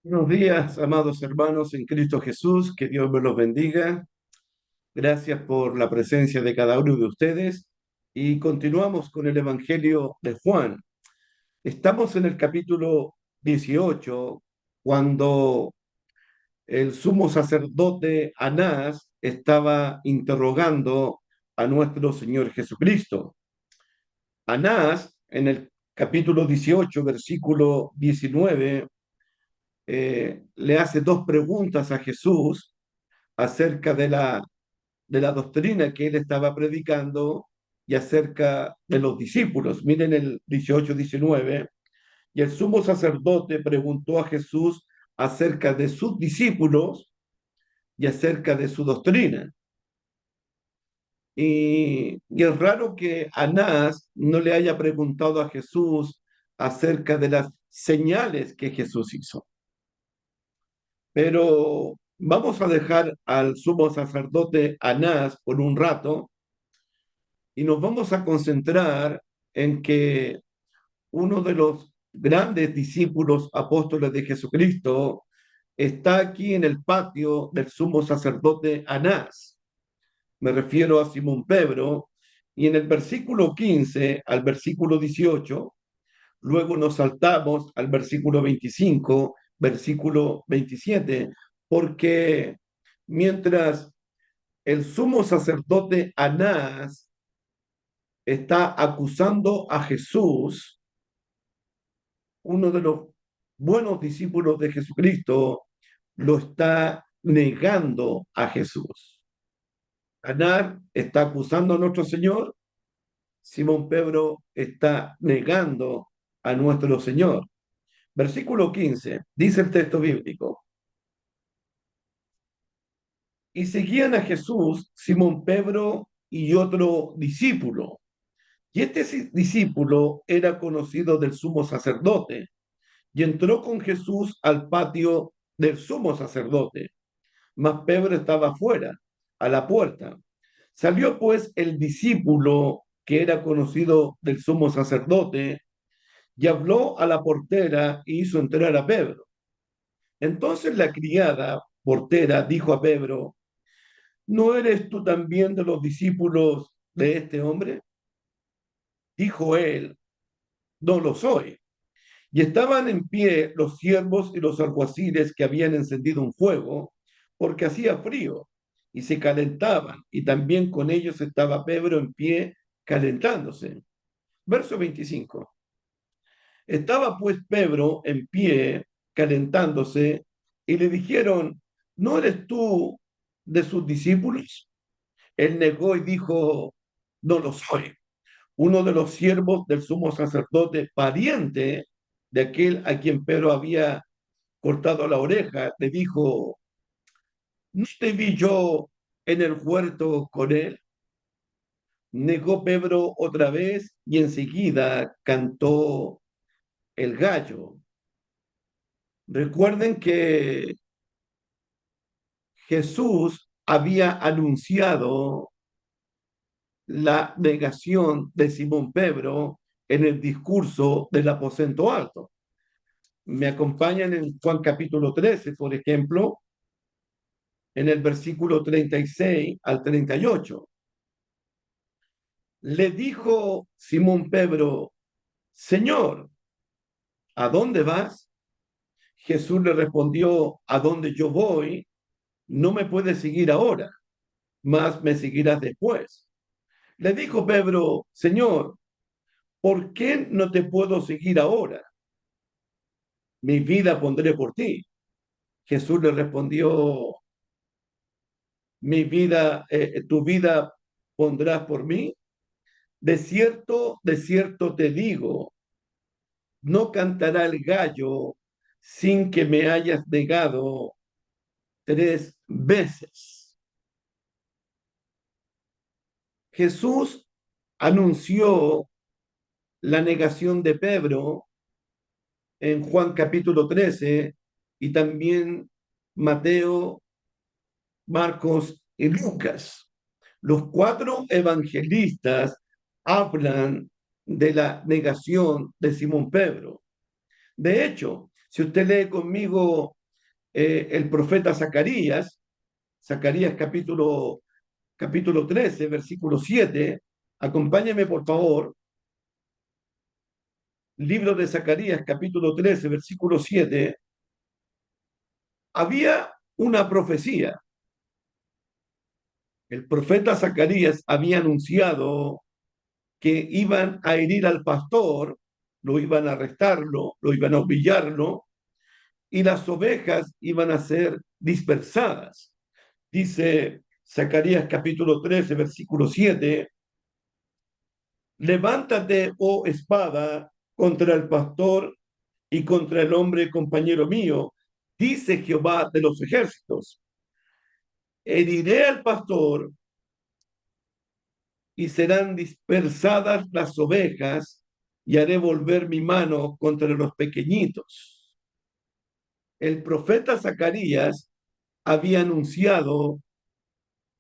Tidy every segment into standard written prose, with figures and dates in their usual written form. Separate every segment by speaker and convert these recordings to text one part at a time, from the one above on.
Speaker 1: Buenos días, amados hermanos en Cristo Jesús, que Dios me los bendiga. Gracias por la presencia de cada uno de ustedes. Y continuamos con el Evangelio de Juan. Estamos en el capítulo 18, cuando el sumo sacerdote Anás estaba interrogando a nuestro Señor Jesucristo. Anás, en el capítulo 18, versículo 19, le hace dos preguntas a Jesús acerca de la doctrina que él estaba predicando y acerca de los discípulos. Miren el 18-19. Y el sumo sacerdote preguntó a Jesús acerca de sus discípulos y acerca de su doctrina. Y es raro que Anás no le haya preguntado a Jesús acerca de las señales que Jesús hizo. Pero vamos a dejar al sumo sacerdote Anás por un rato y nos vamos a concentrar en que uno de los grandes discípulos apóstoles de Jesucristo está aquí en el patio del sumo sacerdote Anás. Me refiero a Simón Pedro, y en el versículo 15 al versículo 18, luego nos saltamos al versículo 25, versículo 27, porque mientras el sumo sacerdote Anás está acusando a Jesús, uno de los buenos discípulos de Jesucristo lo está negando a Jesús. Anás está acusando a nuestro Señor, Simón Pedro está negando a nuestro Señor. Versículo 15, dice el texto bíblico: y seguían a Jesús Simón Pedro y otro discípulo. Y este discípulo era conocido del sumo sacerdote y entró con Jesús al patio del sumo sacerdote. Mas Pedro estaba afuera, a la puerta. Salió pues el discípulo que era conocido del sumo sacerdote y habló a la portera y hizo entrar a Pedro. Entonces la criada portera dijo a Pedro: ¿no eres tú también de los discípulos de este hombre? Dijo él: no lo soy. Y estaban en pie los siervos y los alguaciles que habían encendido un fuego, porque hacía frío, y se calentaban, y también con ellos estaba Pedro en pie calentándose. Verso 25. Estaba pues Pedro en pie calentándose, y le dijeron: ¿no eres tú de sus discípulos? Él negó y dijo: no lo soy. Uno de los siervos del sumo sacerdote, pariente de aquel a quien Pedro había cortado la oreja, le dijo: ¿no te vi yo en el huerto con él? Negó Pedro otra vez y enseguida cantó el gallo. Recuerden que Jesús había anunciado la negación de Simón Pedro en el discurso del aposento alto. Me acompañan en Juan capítulo 13, por ejemplo, en el versículo 36 al 38. Le dijo Simón Pedro: Señor, ¿a dónde vas? Jesús le respondió: a donde yo voy, no me puedes seguir ahora, mas me seguirás después. Le dijo Pedro: Señor, ¿por qué no te puedo seguir ahora? Mi vida pondré por ti. Jesús le respondió: tu vida pondrás por mí. De cierto te digo, no cantará el gallo sin que me hayas negado 3 veces. Jesús anunció la negación de Pedro en Juan capítulo 13 y también Mateo, Marcos y Lucas. Los 4 evangelistas hablan de la negación de Simón Pedro. De hecho, Si usted lee conmigo el profeta Zacarías, Zacarías capítulo 13, versículo 7, acompáñeme por favor, libro de Zacarías, capítulo 13, versículo 7, había una profecía. El profeta Zacarías había anunciado que iban a herir al pastor, lo iban a arrestarlo, lo iban a humillarlo, y las ovejas iban a ser dispersadas. Dice Zacarías capítulo 13, versículo 7, levántate, oh espada, contra el pastor y contra el hombre compañero mío, dice Jehová de los ejércitos. Heriré al pastor y serán dispersadas las ovejas y haré volver mi mano contra los pequeñitos. El profeta Zacarías había anunciado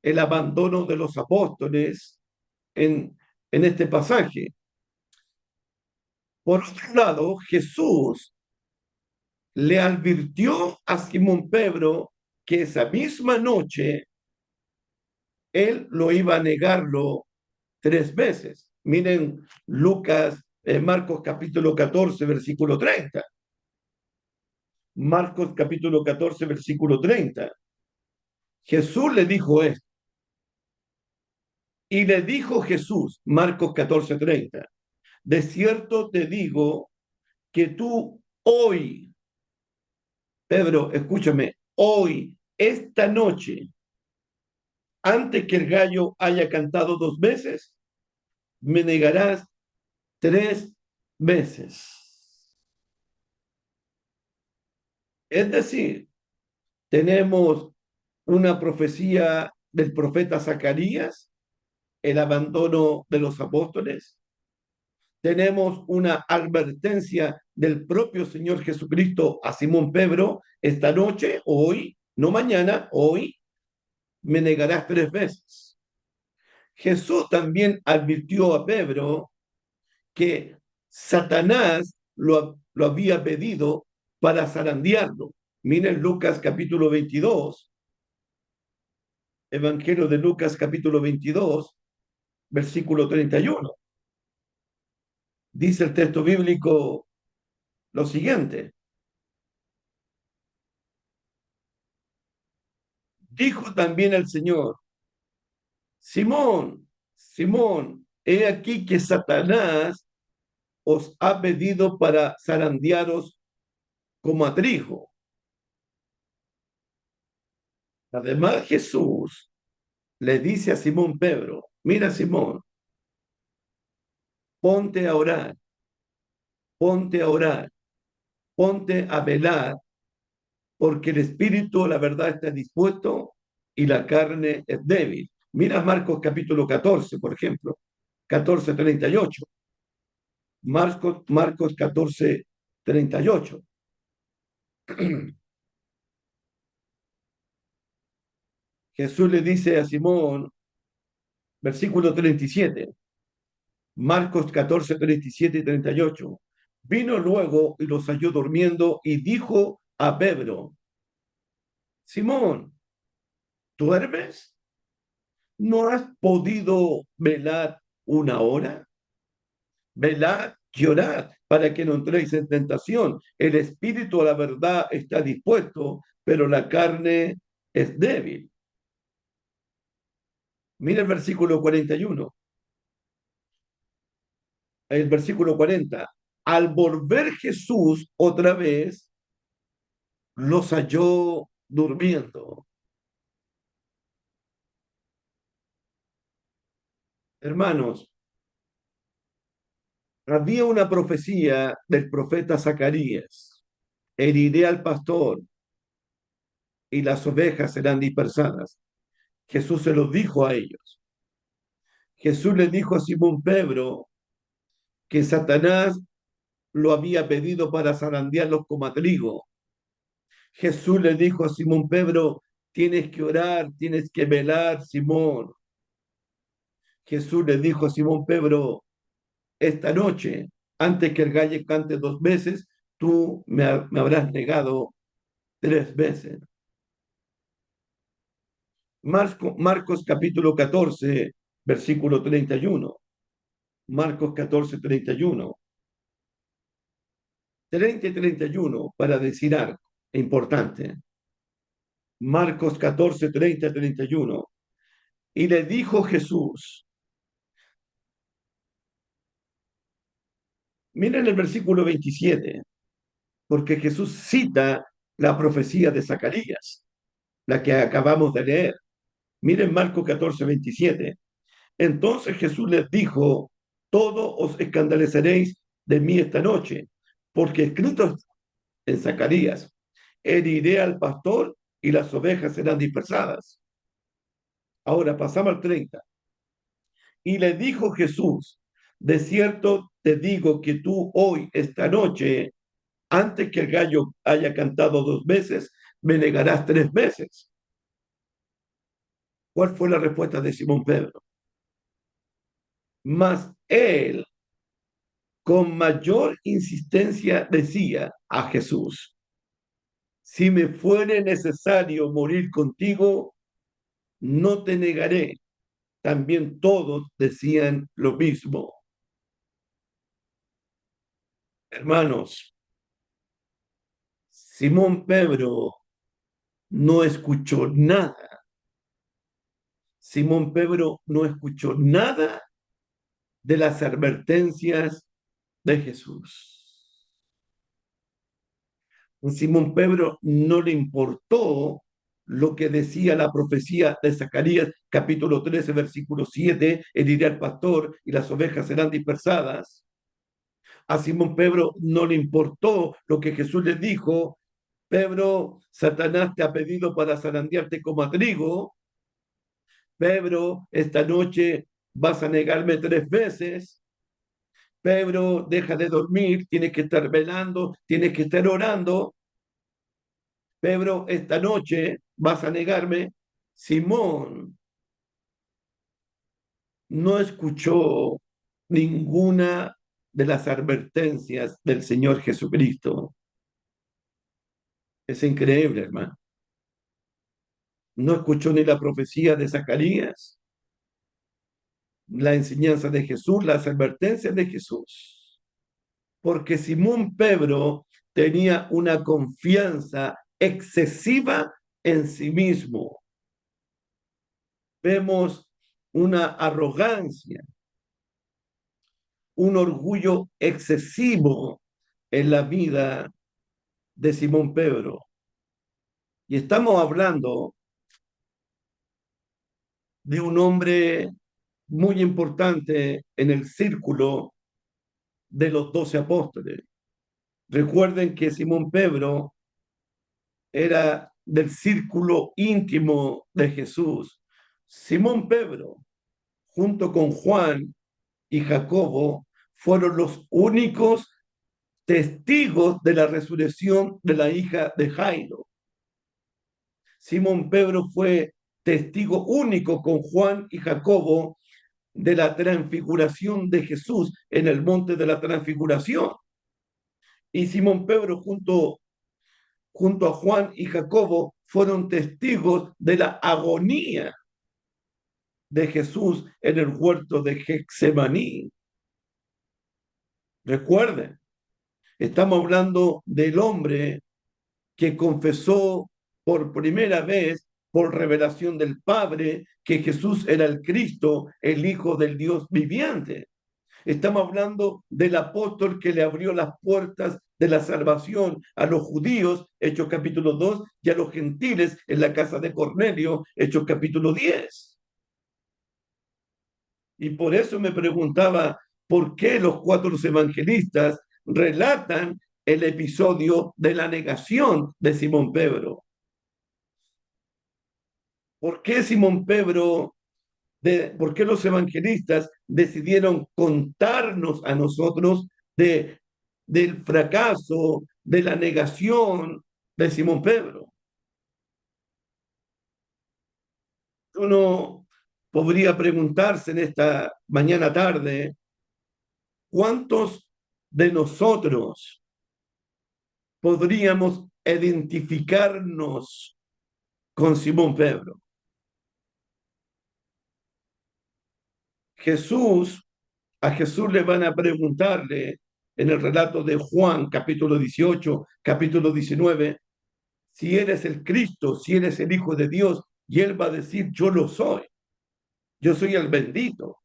Speaker 1: el abandono de los apóstoles en este pasaje. Por otro lado, Jesús le advirtió a Simón Pedro que esa misma noche él lo iba a negarlo 3 veces. Miren Marcos capítulo 14, versículo 30. Marcos capítulo 14, versículo 30. Jesús le dijo esto. Y le dijo Jesús, Marcos 14, 30, de cierto te digo que tú hoy, Pedro, escúchame, hoy, esta noche, antes que el gallo haya cantado 2 veces, me negarás 3 veces. Es decir, tenemos una profecía del profeta Zacarías, el abandono de los apóstoles. Tenemos una advertencia del propio Señor Jesucristo a Simón Pedro, esta noche, hoy, no mañana, hoy, me negarás 3 veces. Jesús también advirtió a Pedro que Satanás lo había pedido para zarandearlo. Miren Lucas capítulo 22, Evangelio de Lucas capítulo 22, versículo 31. Dice el texto bíblico lo siguiente. Dijo también el Señor, Simón, Simón, he aquí que Satanás os ha pedido para zarandearos como a trigo. Además, Jesús le dice a Simón Pedro, mira Simón, ponte a orar, ponte a orar, ponte a velar, porque el espíritu, la verdad, está dispuesto y la carne es débil. Mira Marcos capítulo 14, por ejemplo, 14:38. Marcos 14:38. Jesús le dice a Simón, versículo 37, Marcos 14:37 y 38. Vino luego y los halló durmiendo y dijo a Pedro, Simón, ¿duermes? ¿No has podido velar una hora? Velad y orad para que no entréis en tentación. El espíritu, a la verdad, está dispuesto, pero la carne es débil. Mira el versículo 41, el versículo 40. Al volver Jesús otra vez, los halló durmiendo. Hermanos, había una profecía del profeta Zacarías. Heriré al pastor y las ovejas serán dispersadas. Jesús se los dijo a ellos. Jesús le dijo a Simón Pedro que Satanás lo había pedido para zarandearlos como a trigo. Jesús le dijo a Simón Pedro, tienes que orar, tienes que velar, Simón. Jesús le dijo a Simón Pedro, esta noche, antes que el gallo cante 2 veces, tú me habrás negado 3 veces. Marcos capítulo 14, versículo 31. Marcos 14, 31. 30 y 31 para decir algo importante. Marcos 14, 30, 31. Y le dijo Jesús, miren el versículo 27, porque Jesús cita la profecía de Zacarías, la que acabamos de leer. Miren Marcos 14, 27. Entonces Jesús les dijo, todo os escandalizaréis de mí esta noche, porque escrito en Zacarías, heriré al pastor y las ovejas serán dispersadas. Ahora pasamos al 30. Y le dijo Jesús, de cierto te digo que tú hoy, esta noche, antes que el gallo haya cantado 2 veces, me negarás 3 veces. ¿Cuál fue la respuesta de Simón Pedro? Mas él, con mayor insistencia, decía a Jesús, si me fuere necesario morir contigo, no te negaré. También todos decían lo mismo. Hermanos, Simón Pedro no escuchó nada. Simón Pedro no escuchó nada de las advertencias de Jesús. A Simón Pedro no le importó lo que decía la profecía de Zacarías, capítulo 13, versículo 7, heriré al pastor y las ovejas serán dispersadas. A Simón Pedro no le importó lo que Jesús le dijo, Pedro, Satanás te ha pedido para zarandearte como a trigo, Pedro, esta noche vas a negarme 3 veces, Pedro, deja de dormir, tienes que estar velando, tienes que estar orando, Pedro, esta noche vas a negarme. Simón no escuchó ninguna de las advertencias del Señor Jesucristo. Es increíble, hermano. No escuchó ni la profecía de Zacarías, la enseñanza de Jesús, las advertencias de Jesús. Porque Simón Pedro tenía una confianza excesiva en sí mismo. Vemos una arrogancia, un orgullo excesivo en la vida de Simón Pedro. Y estamos hablando de un hombre muy importante en el círculo de los 12 apóstoles. Recuerden que Simón Pedro era del círculo íntimo de Jesús. Simón Pedro, junto con Juan y Jacobo, fueron los únicos testigos de la resurrección de la hija de Jairo. Simón Pedro fue testigo único con Juan y Jacobo de la transfiguración de Jesús en el monte de la transfiguración. Y Simón Pedro junto a Juan y Jacobo fueron testigos de la agonía de Jesús en el huerto de Getsemaní. Recuerden, estamos hablando del hombre que confesó por primera vez, por revelación del Padre, que Jesús era el Cristo, el Hijo del Dios viviente. Estamos hablando del apóstol que le abrió las puertas de la salvación a los judíos, Hechos capítulo 2, y a los gentiles en la casa de Cornelio, Hechos capítulo 10. Y por eso me preguntaba, ¿por qué los 4 evangelistas relatan el episodio de la negación de Simón Pedro? ¿Por qué Simón Pedro, por qué los evangelistas decidieron contarnos a nosotros del fracaso, de la negación de Simón Pedro? Uno podría preguntarse en esta mañana tarde, ¿cuántos de nosotros podríamos identificarnos con Simón Pedro. Jesús, a Jesús le van a preguntarle en el relato de Juan, capítulo 18, capítulo 19, si eres el Cristo, si eres el Hijo de Dios, y él va a decir, yo soy el bendito,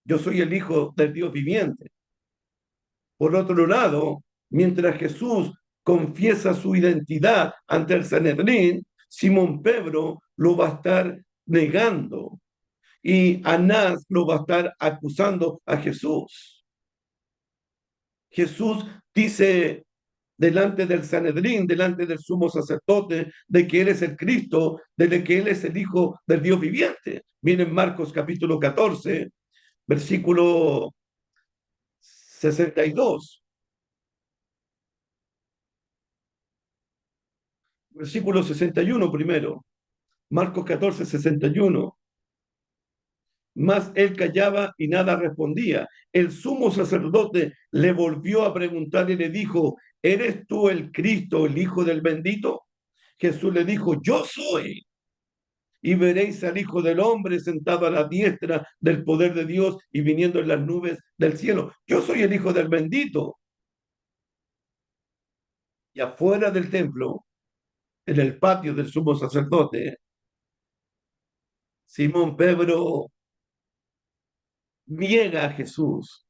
Speaker 1: yo soy el Hijo del Dios viviente. Por otro lado, mientras Jesús confiesa su identidad ante el Sanedrín, Simón Pedro lo va a estar negando y Anás lo va a estar acusando a Jesús. Jesús dice delante del Sanedrín, delante del sumo sacerdote, de que Él es el Cristo, de que Él es el Hijo del Dios viviente. Miren Marcos capítulo 14, versículo 62. Versículo 61 primero. Marcos 14, 61. Mas él callaba y nada respondía. El sumo sacerdote le volvió a preguntar y le dijo, ¿eres tú el Cristo, el Hijo del bendito? Jesús le dijo, yo soy. Y veréis al Hijo del Hombre sentado a la diestra del poder de Dios y viniendo en las nubes del cielo. Yo soy el Hijo del bendito. Y afuera del templo, en el patio del sumo sacerdote, Simón Pedro niega a Jesús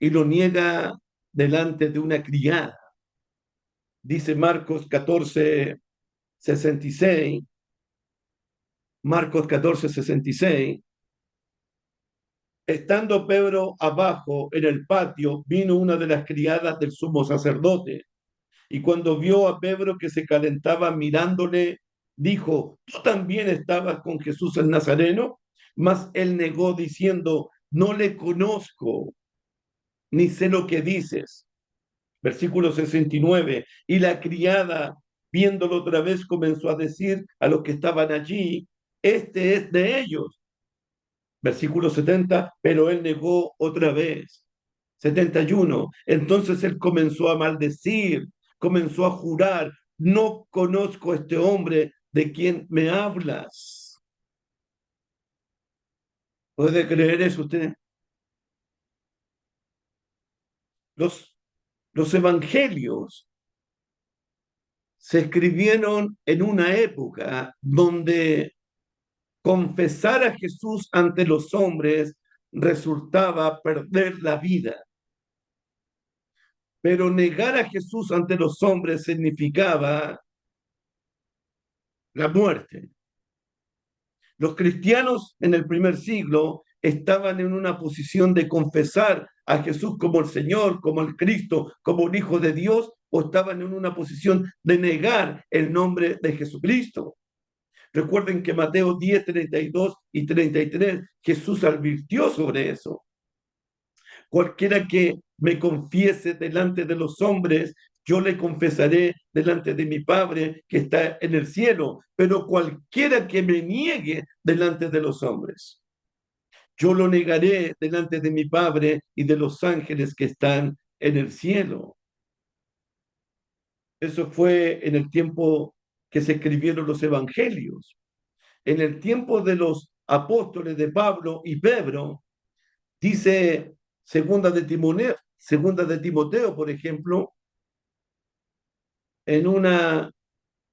Speaker 1: y lo niega delante de una criada. Dice Marcos 14, 66, Marcos 14, 66, estando Pedro abajo en el patio, vino una de las criadas del sumo sacerdote, y cuando vio a Pedro que se calentaba mirándole, dijo, ¿tú también estabas con Jesús el Nazareno? Mas él negó diciendo, no le conozco, ni sé lo que dices. Versículo 69, y la criada, viéndolo otra vez, comenzó a decir a los que estaban allí, este es de ellos. Versículo 70, pero él negó otra vez. 71, entonces él comenzó a maldecir, comenzó a jurar, no conozco a este hombre de quien me hablas. ¿Puede creer eso usted? Los, los evangelios se escribieron en una época donde confesar a Jesús ante los hombres resultaba perder la vida, pero negar a Jesús ante los hombres significaba la muerte. Los cristianos en el primer siglo estaban en una posición de confesar a Jesús como el Señor, como el Cristo, como el Hijo de Dios, o estaban en una posición de negar el nombre de Jesucristo. Recuerden que Mateo 10, 32 y 33, Jesús advirtió sobre eso. Cualquiera que me confiese delante de los hombres, yo le confesaré delante de mi Padre que está en el cielo. Pero cualquiera que me niegue delante de los hombres, yo lo negaré delante de mi Padre y de los ángeles que están en el cielo. Eso fue en el tiempo que se escribieron los evangelios. En el tiempo de los apóstoles de Pablo y Pedro, dice segunda de Timoteo, por ejemplo, en, una,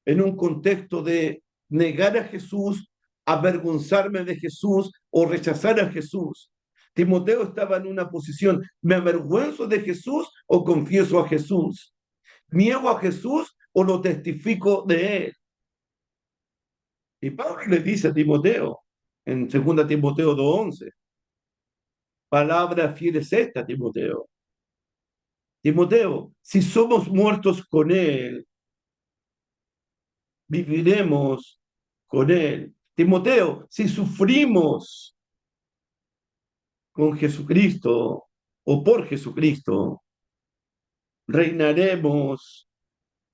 Speaker 1: en un contexto de negar a Jesús, avergonzarme de Jesús o rechazar a Jesús. Timoteo estaba en una posición, ¿me avergüenzo de Jesús o confieso a Jesús? ¿Niego a Jesús o lo testifico de él? Y Pablo le dice a Timoteo, en 2 Timoteo 2:11, palabra fiel es esta, Timoteo. Timoteo, si somos muertos con él, viviremos con él. Timoteo, si sufrimos con Jesucristo o por Jesucristo, reinaremos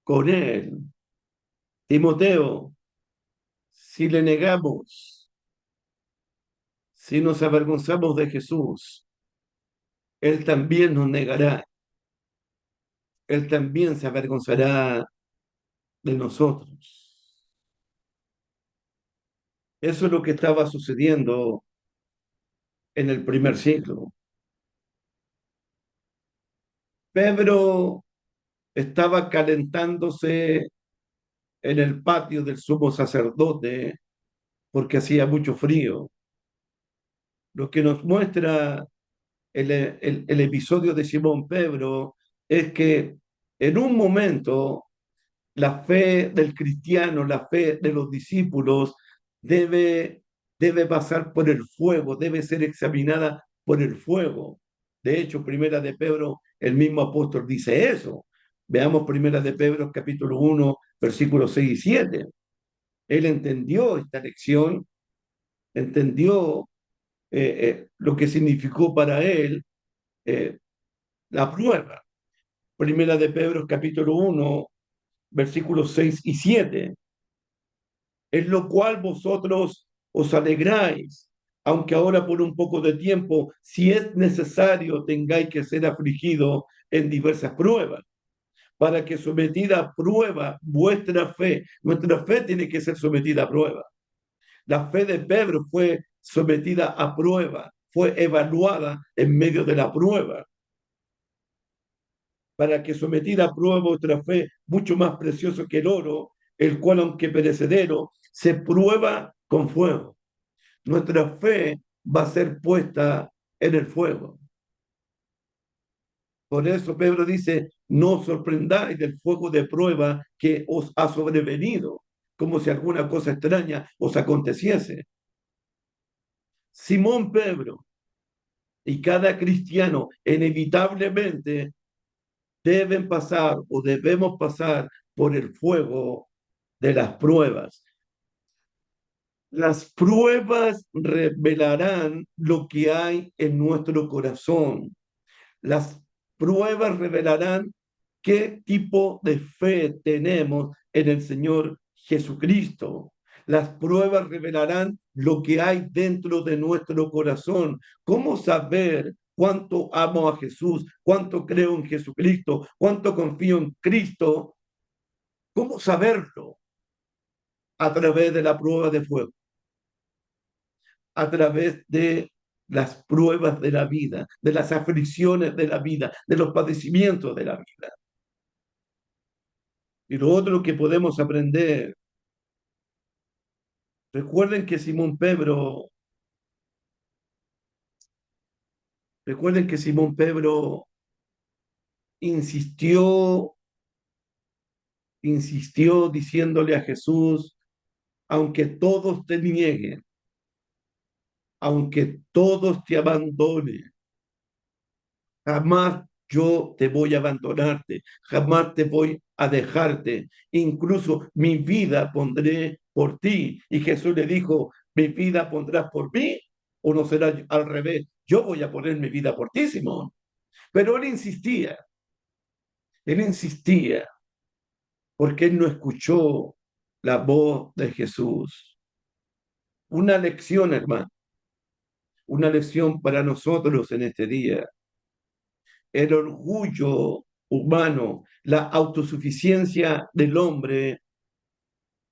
Speaker 1: con él. Timoteo, si le negamos, si nos avergonzamos de Jesús, él también nos negará. Él también se avergonzará de nosotros. Eso es lo que estaba sucediendo en el primer siglo. Pedro estaba calentándose en el patio del sumo sacerdote porque hacía mucho frío. Lo que nos muestra el episodio de Simón Pedro es que en un momento la fe del cristiano, la fe de los discípulos debe, debe pasar por el fuego, debe ser examinada por el fuego. De hecho, Primera de Pedro, el mismo apóstol dice eso. Veamos Primera de Pedro, capítulo 1, versículos 6 y 7. Él entendió esta lección, entendió lo que significó para él eh, la prueba. Primera de Pedro, capítulo 1, versículos 6 y 7. En lo cual vosotros os alegráis, aunque ahora por un poco de tiempo, si es necesario, tengáis que ser afligido en diversas pruebas, para que sometida a prueba vuestra fe, nuestra fe tiene que ser sometida a prueba. La fe de Pedro fue sometida a prueba, fue evaluada en medio de la prueba, para que sometida a prueba vuestra fe, mucho más precioso que el oro, el cual, aunque perecedero, se prueba con fuego. Nuestra fe va a ser puesta en el fuego. Por eso Pedro dice, no os sorprendáis del fuego de prueba que os ha sobrevenido, como si alguna cosa extraña os aconteciese. Simón Pedro y cada cristiano inevitablemente deben pasar o debemos pasar por el fuego de las pruebas. Las pruebas revelarán lo que hay en nuestro corazón. Las pruebas revelarán qué tipo de fe tenemos en el Señor Jesucristo. Las pruebas revelarán lo que hay dentro de nuestro corazón. ¿Cómo saber cuánto amo a Jesús? ¿Cuánto creo en Jesucristo? ¿Cuánto confío en Cristo? ¿Cómo saberlo? A través de la prueba de fuego, a través de las pruebas de la vida, de las aflicciones de la vida, de los padecimientos de la vida. Y lo otro que podemos aprender, recuerden que Simón Pedro, recuerden que Simón Pedro insistió, insistió diciéndole a Jesús, aunque todos te nieguen, aunque todos te abandonen, jamás yo te voy a abandonarte, jamás te voy a dejarte, incluso mi vida pondré por ti. Y Jesús le dijo, mi vida pondrás por mí, o no será al revés, yo voy a poner mi vida por ti, Simón. Pero él insistía, porque él no escuchó la voz de Jesús. Una lección, hermano, una lección para nosotros en este día. El orgullo humano, la autosuficiencia del hombre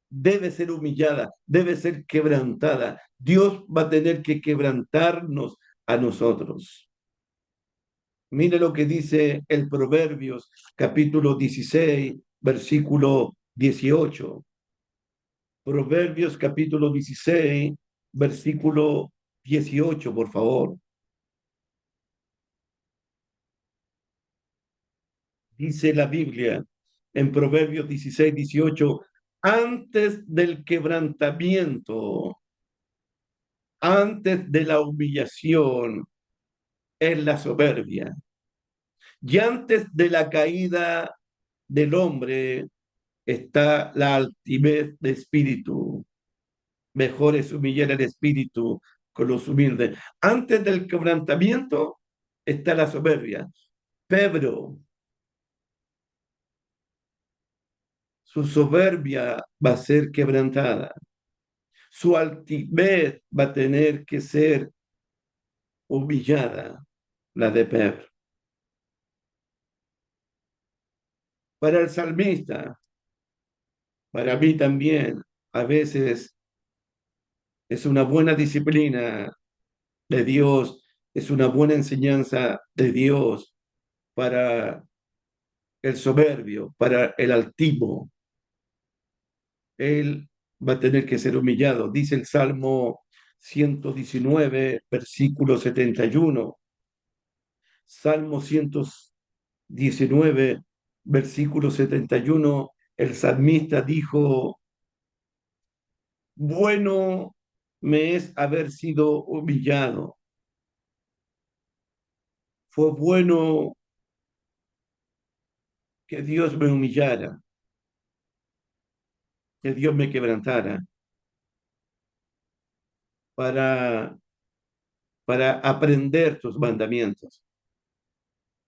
Speaker 1: debe ser humillada, debe ser quebrantada. Dios va a tener que quebrantarnos a nosotros. Mire lo que dice el Proverbios, capítulo 16, versículo 18. Proverbios, capítulo 16, versículo 18, por favor. Dice la Biblia en Proverbios 16, 18, antes del quebrantamiento, antes de la humillación, es la soberbia. Y antes de la caída del hombre está la altivez de espíritu. Mejor es humillar el espíritu con los humildes. Antes del quebrantamiento está la soberbia. Pedro, su soberbia va a ser quebrantada. Su altivez va a tener que ser humillada, la de Pedro. Para el salmista, para mí también, a veces es una buena disciplina de Dios, es una buena enseñanza de Dios para el soberbio, para el altivo. Él va a tener que ser humillado. Dice el Salmo 119, versículo 71. Salmo 119, versículo 71. El salmista dijo, bueno me es haber sido humillado. Fue bueno que Dios me humillara, que Dios me quebrantara para, para aprender tus mandamientos,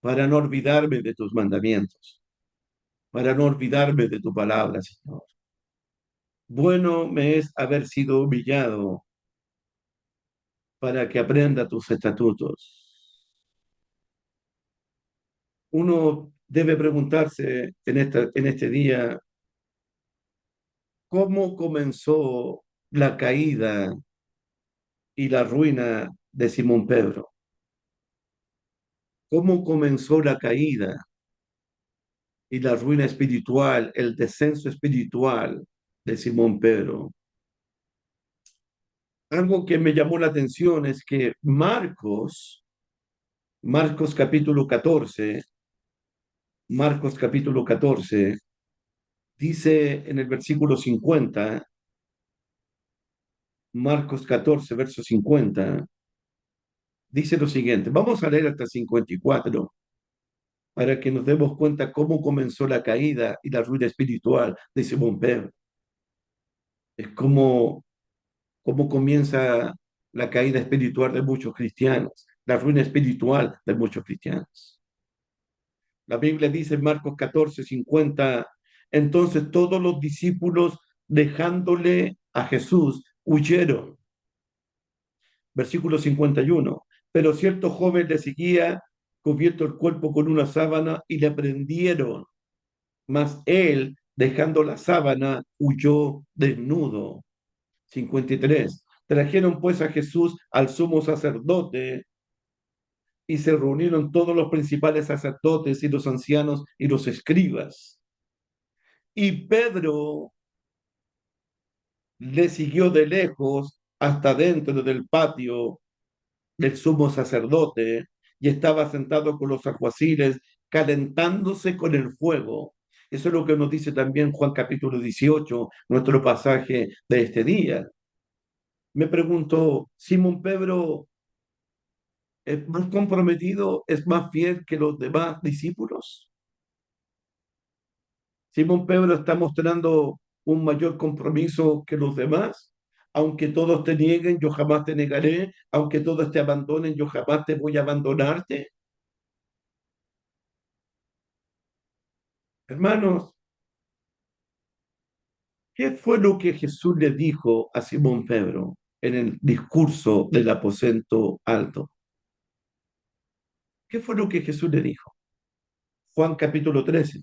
Speaker 1: para no olvidarme de tus mandamientos, para no olvidarme de tu palabra, Señor. Bueno me es haber sido humillado para que aprenda tus estatutos. Uno debe preguntarse en este día, ¿cómo comenzó la caída y la ruina de Simón Pedro? ¿Cómo comenzó la caída y la ruina espiritual, el descenso espiritual de Simón Pedro? Algo que me llamó la atención es que Marcos capítulo 14, Marcos capítulo 14, dice en el versículo 50, Marcos 14, verso 50, dice lo siguiente. Vamos a leer hasta 54 para que nos demos cuenta cómo comenzó la caída y la ruina espiritual de Simón Pedro. Es cómo comienza la caída espiritual de muchos cristianos, la ruina espiritual de muchos cristianos. La Biblia dice en Marcos 14, 50, entonces todos los discípulos dejándole a Jesús huyeron. Versículo 51, pero cierto joven le seguía cubierto el cuerpo con una sábana y le prendieron, mas él, dejando la sábana, huyó desnudo. 53. Trajeron pues a Jesús al sumo sacerdote y se reunieron todos los principales sacerdotes y los ancianos y los escribas. Y Pedro le siguió de lejos hasta dentro del patio del sumo sacerdote y estaba sentado con los alguaciles calentándose con el fuego. Eso es lo que nos dice también Juan capítulo 18, nuestro pasaje de este día. Me pregunto, ¿Simón Pedro es más comprometido, es más fiel que los demás discípulos? Simón Pedro está mostrando un mayor compromiso que los demás. Aunque todos te nieguen, yo jamás te negaré. Aunque todos te abandonen, yo jamás te voy a abandonarte. Hermanos, ¿qué fue lo que Jesús le dijo a Simón Pedro en el discurso del aposento alto? ¿Qué fue lo que Jesús le dijo? Juan capítulo 13,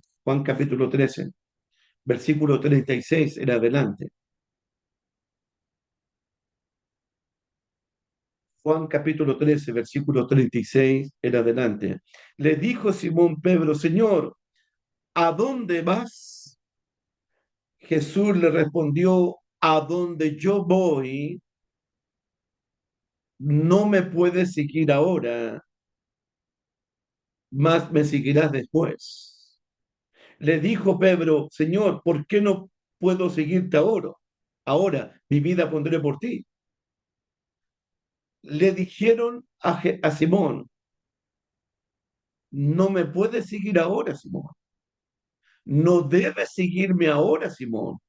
Speaker 1: versículo 36 en adelante. Juan capítulo 13, versículo 36 en adelante. Le dijo Simón Pedro, Señor, ¿a dónde vas? Jesús le respondió, a donde yo voy, no me puedes seguir ahora, mas me seguirás después. Le dijo Pedro, Señor, ¿por qué no puedo seguirte ahora? Ahora mi vida pondré por ti. Le dijeron a Simón, no me puedes seguir ahora, Simón. No debes seguirme ahora, Simón.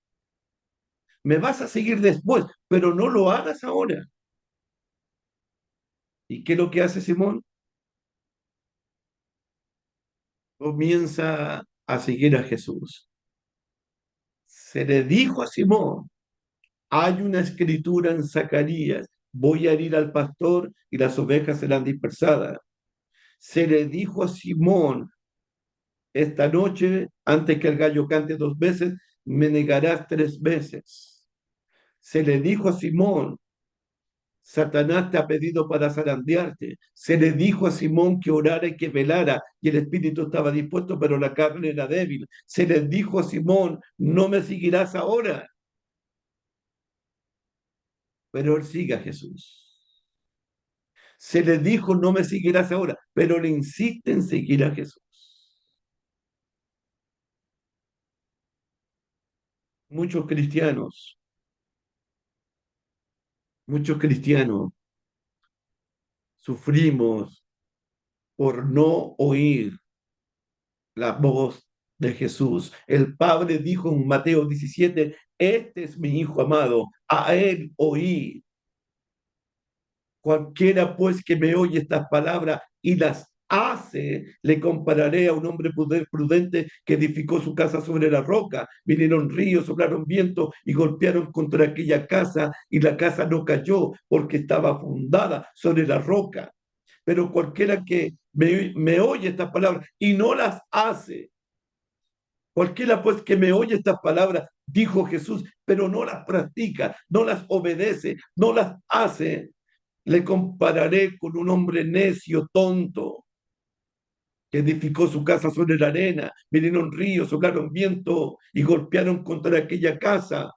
Speaker 1: Me vas a seguir después, pero no lo hagas ahora. ¿Y qué es lo que hace Simón? Comienza a seguir a Jesús. Se le dijo a Simón, hay una escritura en Zacarías, voy a herir al pastor y las ovejas serán dispersadas. Se le dijo a Simón, esta noche, antes que el gallo cante dos veces, me negarás tres veces. Se le dijo a Simón, Satanás te ha pedido para zarandearte. Se le dijo a Simón que orara y que velara, y el espíritu estaba dispuesto, pero la carne era débil. Se le dijo a Simón, no me seguirás ahora, pero él sigue a Jesús. Se le dijo, no me seguirás ahora, pero le insiste en seguir a Jesús. Muchos cristianos, muchos cristianos sufrimos por no oír la voz de Jesús. El Padre dijo en Mateo 17, este es mi Hijo amado, a él oí. Cualquiera pues que me oye estas palabras y las hace, le compararé a un hombre prudente que edificó su casa sobre la roca. Vinieron ríos, soplaron viento y golpearon contra aquella casa y la casa no cayó porque estaba fundada sobre la roca. Pero cualquiera que me oye estas palabras y no las hace, cualquiera pues que me oye estas palabras, dijo Jesús, pero no las practica, no las obedece, no las hace, le compararé con un hombre necio, tonto, que edificó su casa sobre la arena. Vinieron ríos, soplaron viento y golpearon contra aquella casa.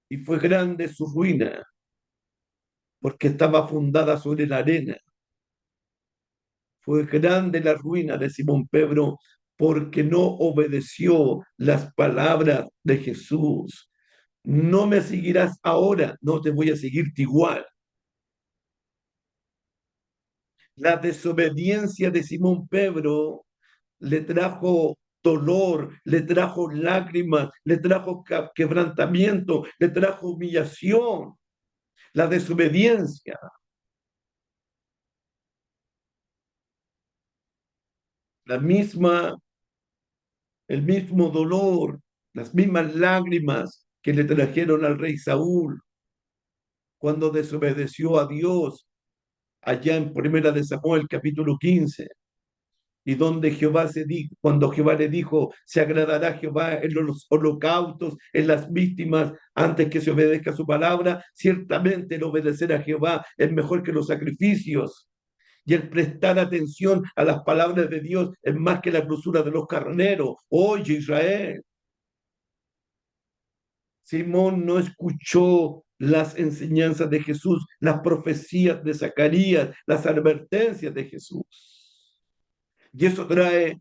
Speaker 1: Y fue grande su ruina, porque estaba fundada sobre la arena. Fue grande la ruina de Simón Pedro, porque no obedeció las palabras de Jesús. No me seguirás ahora, no te voy a seguirte igual. La desobediencia de Simón Pedro le trajo dolor, le trajo lágrimas, le trajo quebrantamiento, le trajo humillación. La desobediencia, la misma, el mismo dolor, las mismas lágrimas que le trajeron al rey Saúl cuando desobedeció a Dios allá en Primera de Samuel capítulo 15. Y donde Jehová se dijo, cuando Jehová le dijo, se agradará Jehová en los holocaustos, en las víctimas, antes que se obedezca su palabra, ciertamente el obedecer a Jehová es mejor que los sacrificios. Y el prestar atención a las palabras de Dios es más que la grosura de los carneros. Oye, Israel, Simón no escuchó las enseñanzas de Jesús, las profecías de Zacarías, las advertencias de Jesús. Y eso trae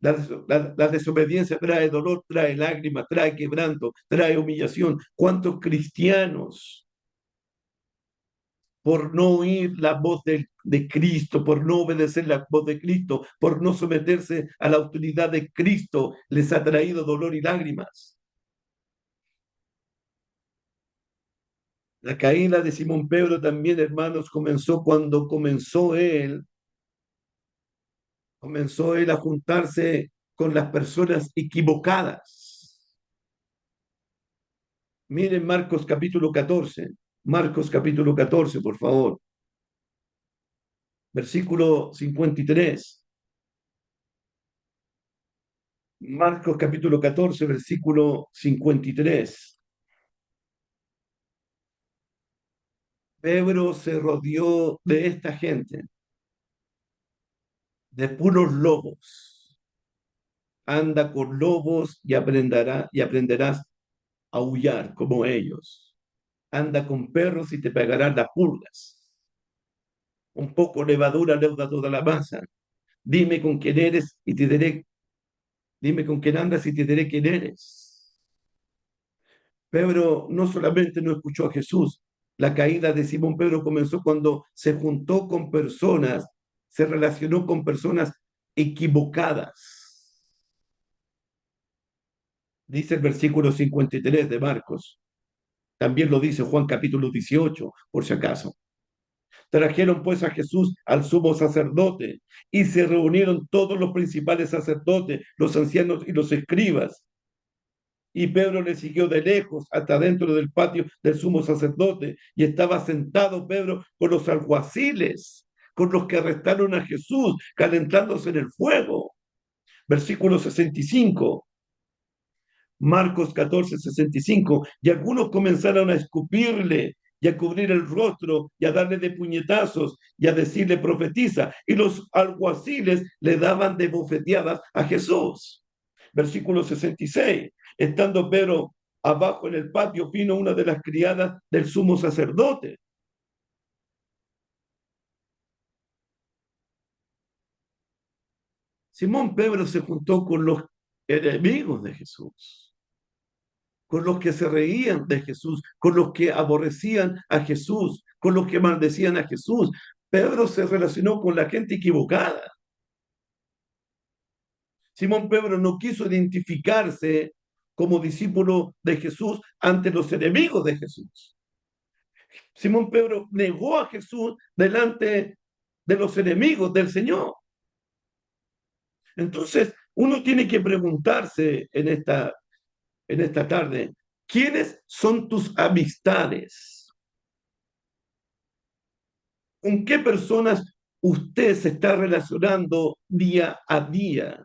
Speaker 1: la desobediencia trae dolor, trae lágrimas, trae quebranto, trae humillación. ¿Cuántos cristianos, por no oír la voz de Cristo, por no obedecer la voz de Cristo, por no someterse a la autoridad de Cristo, les ha traído dolor y lágrimas? La caída de Simón Pedro también, hermanos, comenzó cuando comenzó él a juntarse con las personas equivocadas. Miren Marcos capítulo 14. Marcos capítulo 14, por favor. Versículo 53. Marcos capítulo 14, versículo 53. Pedro se rodeó de esta gente, de puros lobos. Anda con lobos y aprenderás a aullar como ellos. Anda con perros y te pegarán las pulgas. Un poco levadura leuda toda la masa. Dime con quién eres y te diré, dime con quién andas y te diré quién eres. Pedro no solamente no escuchó a Jesús, la caída de Simón Pedro comenzó cuando se juntó con personas, se relacionó con personas equivocadas. Dice el versículo 53 de Marcos. También lo dice Juan capítulo 18, por si acaso. Trajeron pues a Jesús al sumo sacerdote y se reunieron todos los principales sacerdotes, los ancianos y los escribas. Y Pedro le siguió de lejos hasta dentro del patio del sumo sacerdote y estaba sentado Pedro con los alguaciles, con los que arrestaron a Jesús, calentándose en el fuego. Versículo 65. Marcos 14:65, y algunos comenzaron a escupirle y a cubrir el rostro y a darle de puñetazos y a decirle profetiza, y los alguaciles le daban de bofeteadas a Jesús. Versículo 66, estando Pedro abajo en el patio, vino una de las criadas del sumo sacerdote. Simón Pedro se juntó con los enemigos de Jesús, con los que se reían de Jesús, con los que aborrecían a Jesús, con los que maldecían a Jesús. Pedro se relacionó con la gente equivocada. Simón Pedro no quiso identificarse como discípulo de Jesús ante los enemigos de Jesús. Simón Pedro negó a Jesús delante de los enemigos del Señor. Entonces, uno tiene que preguntarse en esta tarde, ¿quiénes son tus amistades? ¿Con qué personas usted se está relacionando día a día?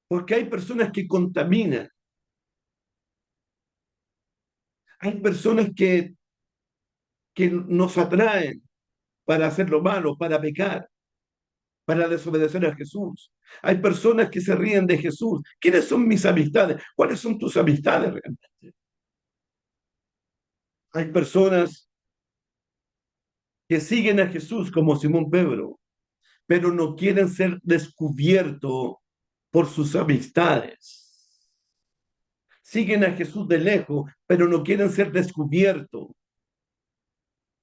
Speaker 1: Porque hay personas que contaminan, hay personas que nos atraen para hacer lo malo, para pecar, para desobedecer a Jesús. Hay personas que se ríen de Jesús. ¿Quiénes son mis amistades? ¿Cuáles son tus amistades realmente? Hay personas que siguen a Jesús como Simón Pedro, pero no quieren ser descubiertos por sus amistades. Siguen a Jesús de lejos, pero no quieren ser descubiertos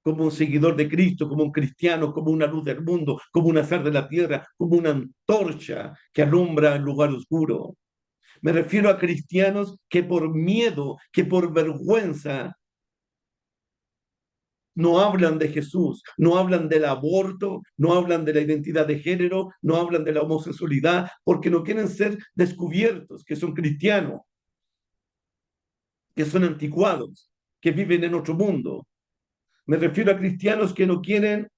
Speaker 1: como un seguidor de Cristo, como un cristiano, como una luz del mundo, como una sal de la tierra, como una antorcha que alumbra el lugar oscuro. Me refiero a cristianos que por miedo, que por vergüenza, no hablan de Jesús, no hablan del aborto, no hablan de la identidad de género, no hablan de la homosexualidad, porque no quieren ser descubiertos, que son cristianos, que son anticuados, que viven en otro mundo. Me refiero a cristianos que no quieren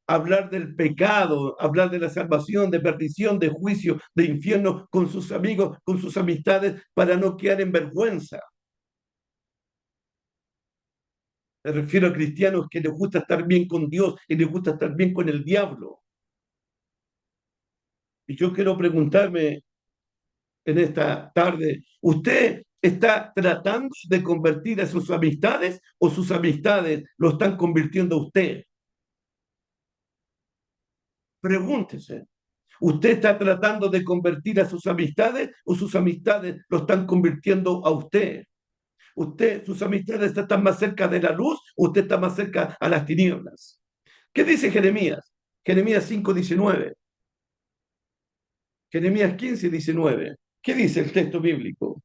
Speaker 1: hablar del pecado, hablar de la salvación, de perdición, de juicio, de infierno con sus amigos, con sus amistades, para no quedar en vergüenza. Me refiero a cristianos que les gusta estar bien con Dios y les gusta estar bien con el diablo. Y yo quiero preguntarme en esta tarde, ¿usted está tratando de convertir a sus amistades o sus amistades lo están convirtiendo a usted? Pregúntese. ¿Usted está tratando de convertir a sus amistades o sus amistades lo están convirtiendo a usted? ¿Sus amistades están más cerca de la luz o usted está más cerca a las tinieblas? ¿Qué dice Jeremías? Jeremías 5:19. Jeremías 15:19. ¿Qué dice el texto bíblico?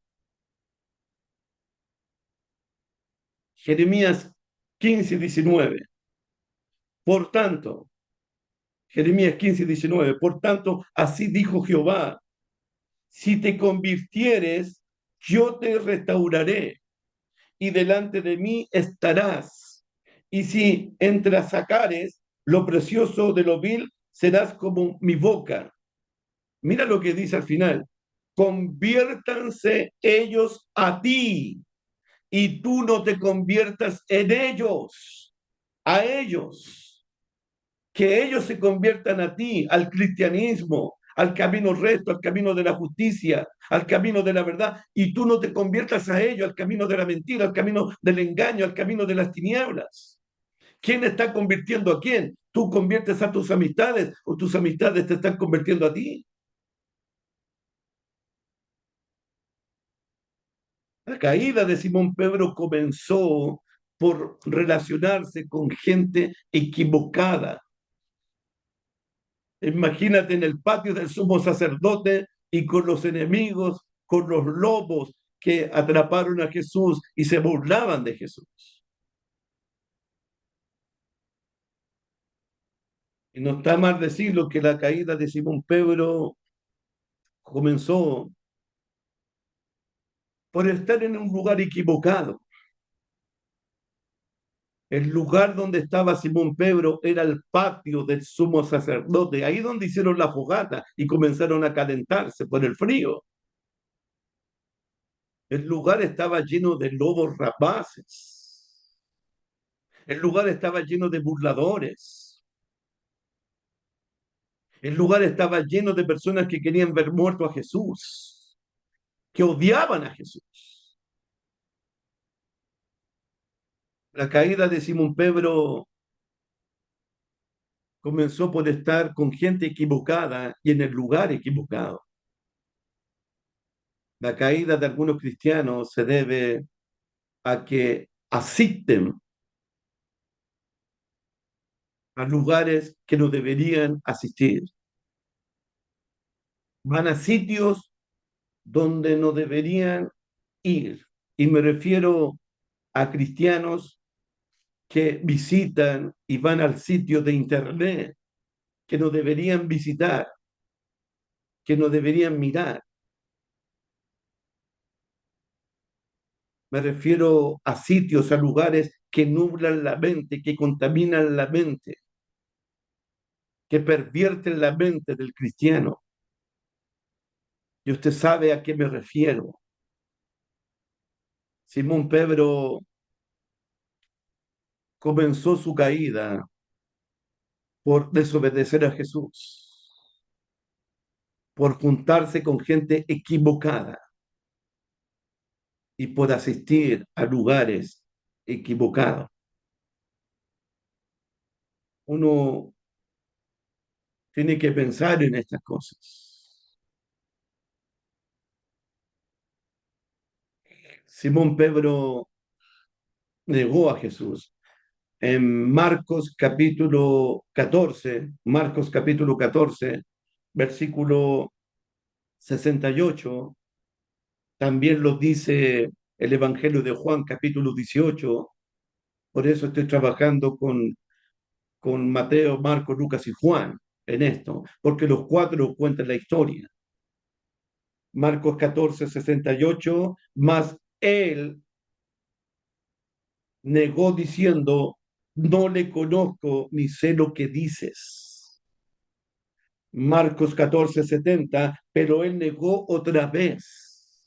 Speaker 1: Jeremías 15:19. Por tanto, Jeremías 15:19. Por tanto, así dijo Jehová, si te convirtieres, yo te restauraré y delante de mí estarás. Y si entresacares lo precioso de lo vil, serás como mi boca. Mira lo que dice al final. Conviértanse ellos a ti y tú no te conviertas en ellos, a ellos, que ellos se conviertan a ti, al cristianismo, al camino recto, al camino de la justicia, al camino de la verdad, y tú no te conviertas a ellos, al camino de la mentira, al camino del engaño, al camino de las tinieblas. ¿Quién está convirtiendo a quién? ¿Tú conviertes a tus amistades o tus amistades te están convirtiendo a ti? La caída de Simón Pedro comenzó por relacionarse con gente equivocada. Imagínate en el patio del sumo sacerdote y con los enemigos, con los lobos que atraparon a Jesús y se burlaban de Jesús. Y no está mal decirlo que la caída de Simón Pedro comenzó por estar en un lugar equivocado. El lugar donde estaba Simón Pedro era el patio del sumo sacerdote, ahí donde hicieron la fogata y comenzaron a calentarse por el frío. El lugar estaba lleno de lobos rapaces. El lugar estaba lleno de burladores. El lugar estaba lleno de personas que querían ver muerto a Jesús, que odiaban a Jesús. La caída de Simón Pedro comenzó por estar con gente equivocada y en el lugar equivocado. La caída de algunos cristianos se debe a que asisten a lugares que no deberían asistir. Van a sitios donde no deberían ir. Y me refiero a cristianos que visitan y van al sitio de internet que no deberían visitar, que no deberían mirar. Me refiero a sitios, a lugares que nublan la mente, que contaminan la mente, que pervierten la mente del cristiano. Y usted sabe a qué me refiero. Simón Pedro comenzó su caída por desobedecer a Jesús, por juntarse con gente equivocada y por asistir a lugares equivocados. Uno tiene que pensar en estas cosas. Simón Pedro negó a Jesús. En Marcos capítulo 14, versículo 68, también lo dice el Evangelio de Juan capítulo 18. Por eso estoy trabajando con Mateo, Marcos, Lucas y Juan en esto, porque los cuatro cuentan la historia. Marcos 14, 68, más él negó diciendo, no le conozco ni sé lo que dices. Marcos 14, 70, pero él negó otra vez.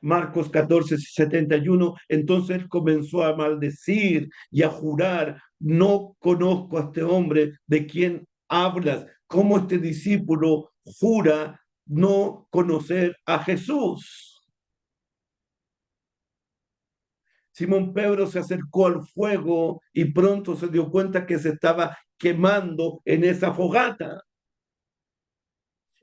Speaker 1: Marcos 14, 71, entonces él comenzó a maldecir y a jurar, no conozco a este hombre de quien hablas. ¿Cómo este discípulo jura no conocer a Jesús? Simón Pedro se acercó al fuego y pronto se dio cuenta que se estaba quemando en esa fogata.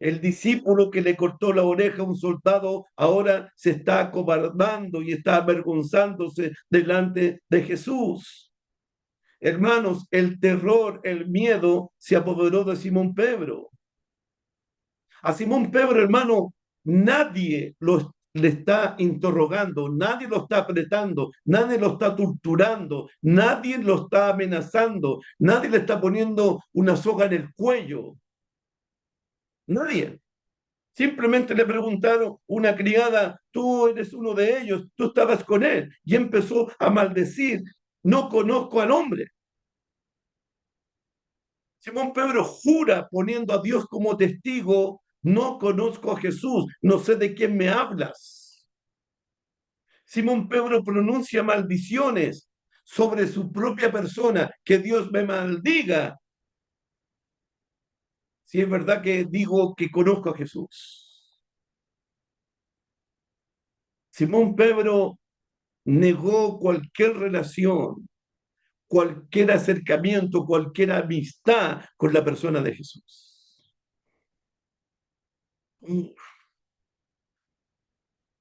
Speaker 1: El discípulo que le cortó la oreja a un soldado ahora se está acobardando y está avergonzándose delante de Jesús. Hermanos, el terror, el miedo se apoderó de Simón Pedro. A Simón Pedro, hermano, nadie le está interrogando, nadie lo está apretando, nadie lo está torturando, nadie lo está amenazando, nadie le está poniendo una soga en el cuello. Nadie. Simplemente le preguntaron una criada, tú eres uno de ellos, tú estabas con él. Y empezó a maldecir, no conozco al hombre. Simón Pedro jura poniendo a Dios como testigo, no conozco a Jesús, no sé de quién me hablas. Simón Pedro pronuncia maldiciones sobre su propia persona, que Dios me maldiga, si es verdad que digo que conozco a Jesús. Simón Pedro negó cualquier relación, cualquier acercamiento, cualquier amistad con la persona de Jesús.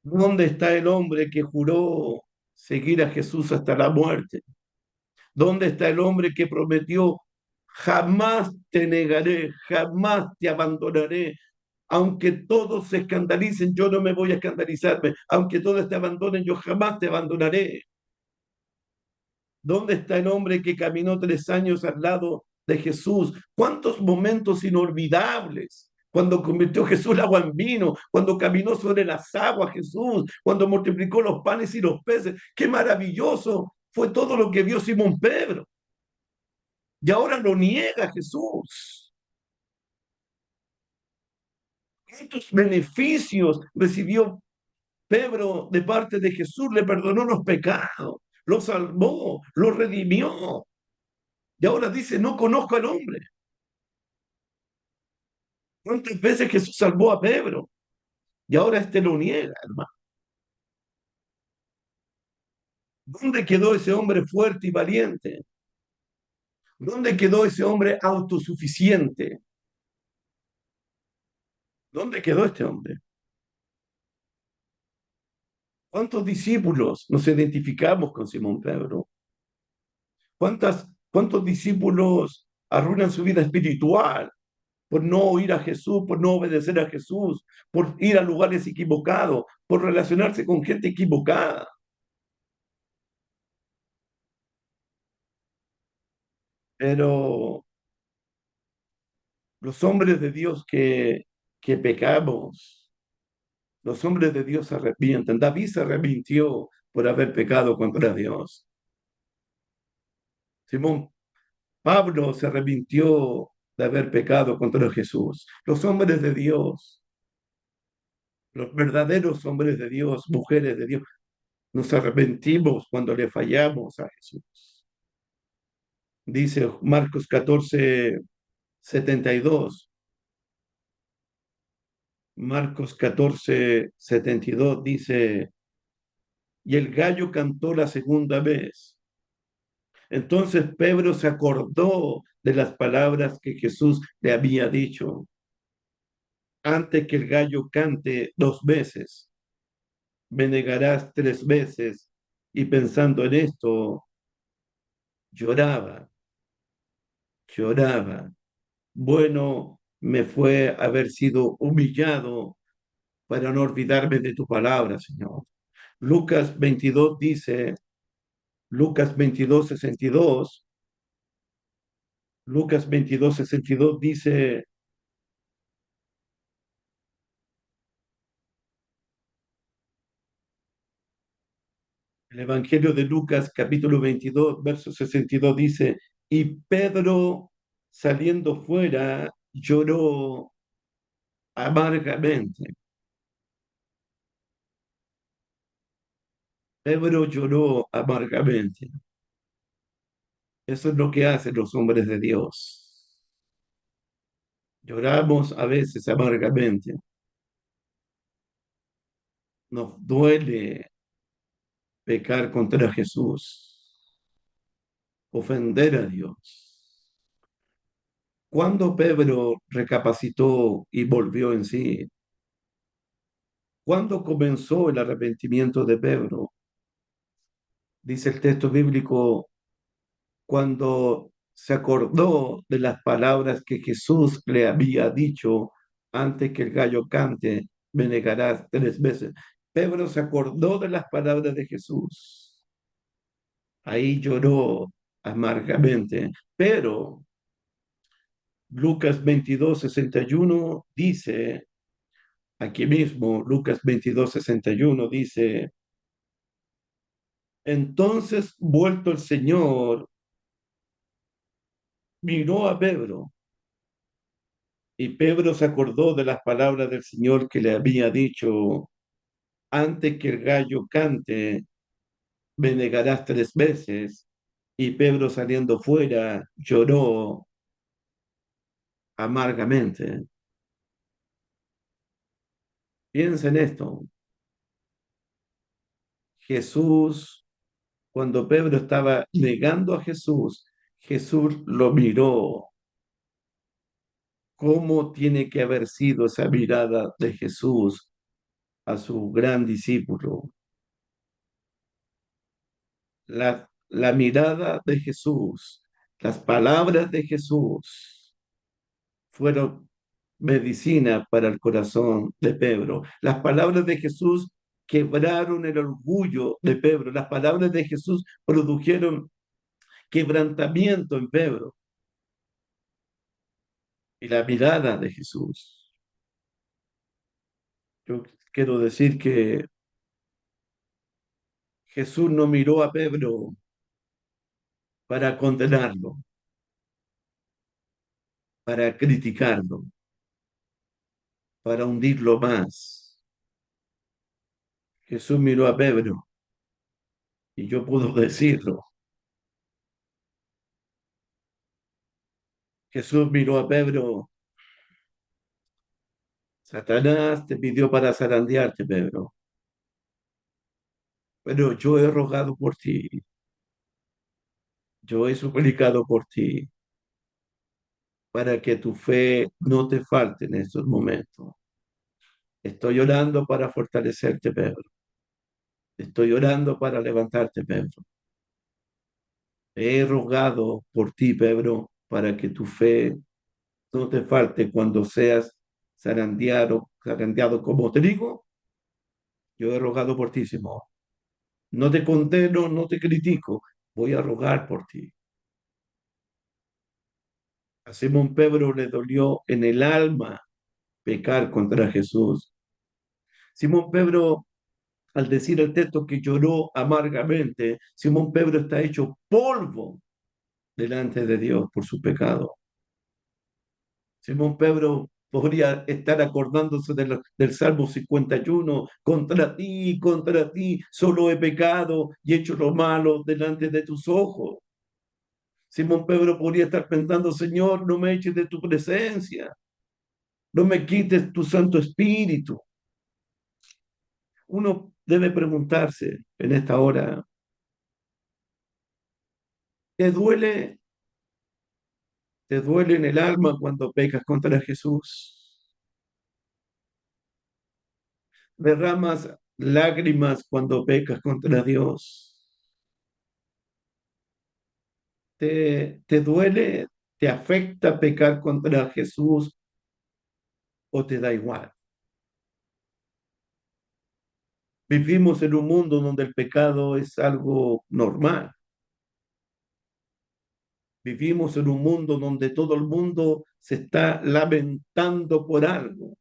Speaker 1: ¿Dónde está el hombre que juró seguir a Jesús hasta la muerte? ¿Dónde está el hombre que prometió, jamás te negaré, jamás te abandonaré? Aunque todos se escandalicen, yo no me voy a escandalizarme. Aunque todos te abandonen, yo jamás te abandonaré. ¿Dónde está el hombre que caminó 3 años al lado de Jesús? ¿Cuántos momentos inolvidables? Cuando convirtió Jesús el agua en vino, cuando caminó sobre las aguas Jesús, cuando multiplicó los panes y los peces. ¡Qué maravilloso! fue todo lo que vio Simón Pedro. Y ahora lo niega Jesús. ¿Cuántos beneficios recibió Pedro de parte de Jesús? Le perdonó los pecados, lo salvó, lo redimió. Y ahora dice, no conozco al hombre. ¿Cuántas veces Jesús salvó a Pedro? Y ahora este lo niega, hermano. ¿Dónde quedó ese hombre fuerte y valiente? ¿Dónde quedó ese hombre autosuficiente? ¿Dónde quedó este hombre? ¿Cuántos discípulos nos identificamos con Simón Pedro? ¿Cuántos discípulos arruinan su vida espiritual por no oír a Jesús, por no obedecer a Jesús, por ir a lugares equivocados, por relacionarse con gente equivocada? Pero los hombres de Dios que pecamos, los hombres de Dios se arrepienten. David se arrepintió por haber pecado contra Dios. Simón Pablo se arrepintió de haber pecado contra Jesús. Los hombres de Dios, los verdaderos hombres de Dios, mujeres de Dios, nos arrepentimos cuando le fallamos a Jesús. Dice Marcos 14:72. Marcos 14:72 dice, y el gallo cantó la segunda vez. Entonces Pedro se acordó de las palabras que Jesús le había dicho. Antes que el gallo cante dos veces, me negarás tres veces. Y pensando en esto, lloraba, lloraba. Bueno me fue haber sido humillado para no olvidarme de tu palabra, Señor. Lucas 22 dice, Lucas 22:62, Lucas 22:62 dice, el Evangelio de Lucas capítulo 22, verso 62 dice, y Pedro saliendo fuera lloró amargamente. Pedro lloró amargamente. Eso es lo que hacen los hombres de Dios. Lloramos a veces amargamente. Nos duele pecar contra Jesús, ofender a Dios. Cuando Pedro recapacitó y volvió en sí, ¿cuándo comenzó el arrepentimiento de Pedro? Dice el texto bíblico, cuando se acordó de las palabras que Jesús le había dicho antes que el gallo cante, me negarás tres veces. Pedro se acordó de las palabras de Jesús. Ahí lloró amargamente, pero Lucas 22:61 dice, aquí mismo, Lucas 22:61 dice, entonces vuelto el Señor, miró a Pedro y Pedro se acordó de las palabras del Señor que le había dicho, antes que el gallo cante, me negarás tres veces. Y Pedro saliendo fuera lloró amargamente. Piensa en esto. Jesús, cuando Pedro estaba negando a Jesús, Jesús lo miró. ¿Cómo tiene que haber sido esa mirada de Jesús a su gran discípulo? La mirada de Jesús, las palabras de Jesús fueron medicina para el corazón de Pedro. Las palabras de Jesús quebraron el orgullo de Pedro. Las palabras de Jesús produjeron quebrantamiento en Pedro. Y la mirada de Jesús. Yo quiero decir que Jesús no miró a Pedro para condenarlo, para criticarlo, para hundirlo más. Jesús miró a Pedro y yo puedo decirlo. Jesús miró a Pedro. Satanás te pidió para zarandearte, Pedro, pero yo he rogado por ti, yo he suplicado por ti, para que tu fe no te falte en estos momentos. Estoy orando para fortalecerte, Pedro. Estoy orando para levantarte, Pedro. He rogado por ti, Pedro, para que tu fe no te falte cuando seas zarandeado como trigo. Yo he rogado por ti, Simón. No te condeno, no te critico. Voy a rogar por ti. A Simón Pedro le dolió en el alma pecar contra Jesús. Simón Pedro, al decir el texto que lloró amargamente, Simón Pedro está hecho polvo delante de Dios por su pecado. Simón Pedro podría estar acordándose del Salmo 51, contra ti, solo he pecado y hecho lo malo delante de tus ojos. Simón Pedro podría estar pensando, Señor, no me eches de tu presencia, no me quites tu Santo Espíritu. Uno debe preguntarse en esta hora, ¿te duele, te duele en el alma cuando pecas contra Jesús? ¿Derramas lágrimas cuando pecas contra Dios? ¿Te duele, te afecta pecar contra Jesús o te da igual? Vivimos en un mundo donde el pecado es algo normal. Vivimos en un mundo donde todo el mundo se está lamentando por algo.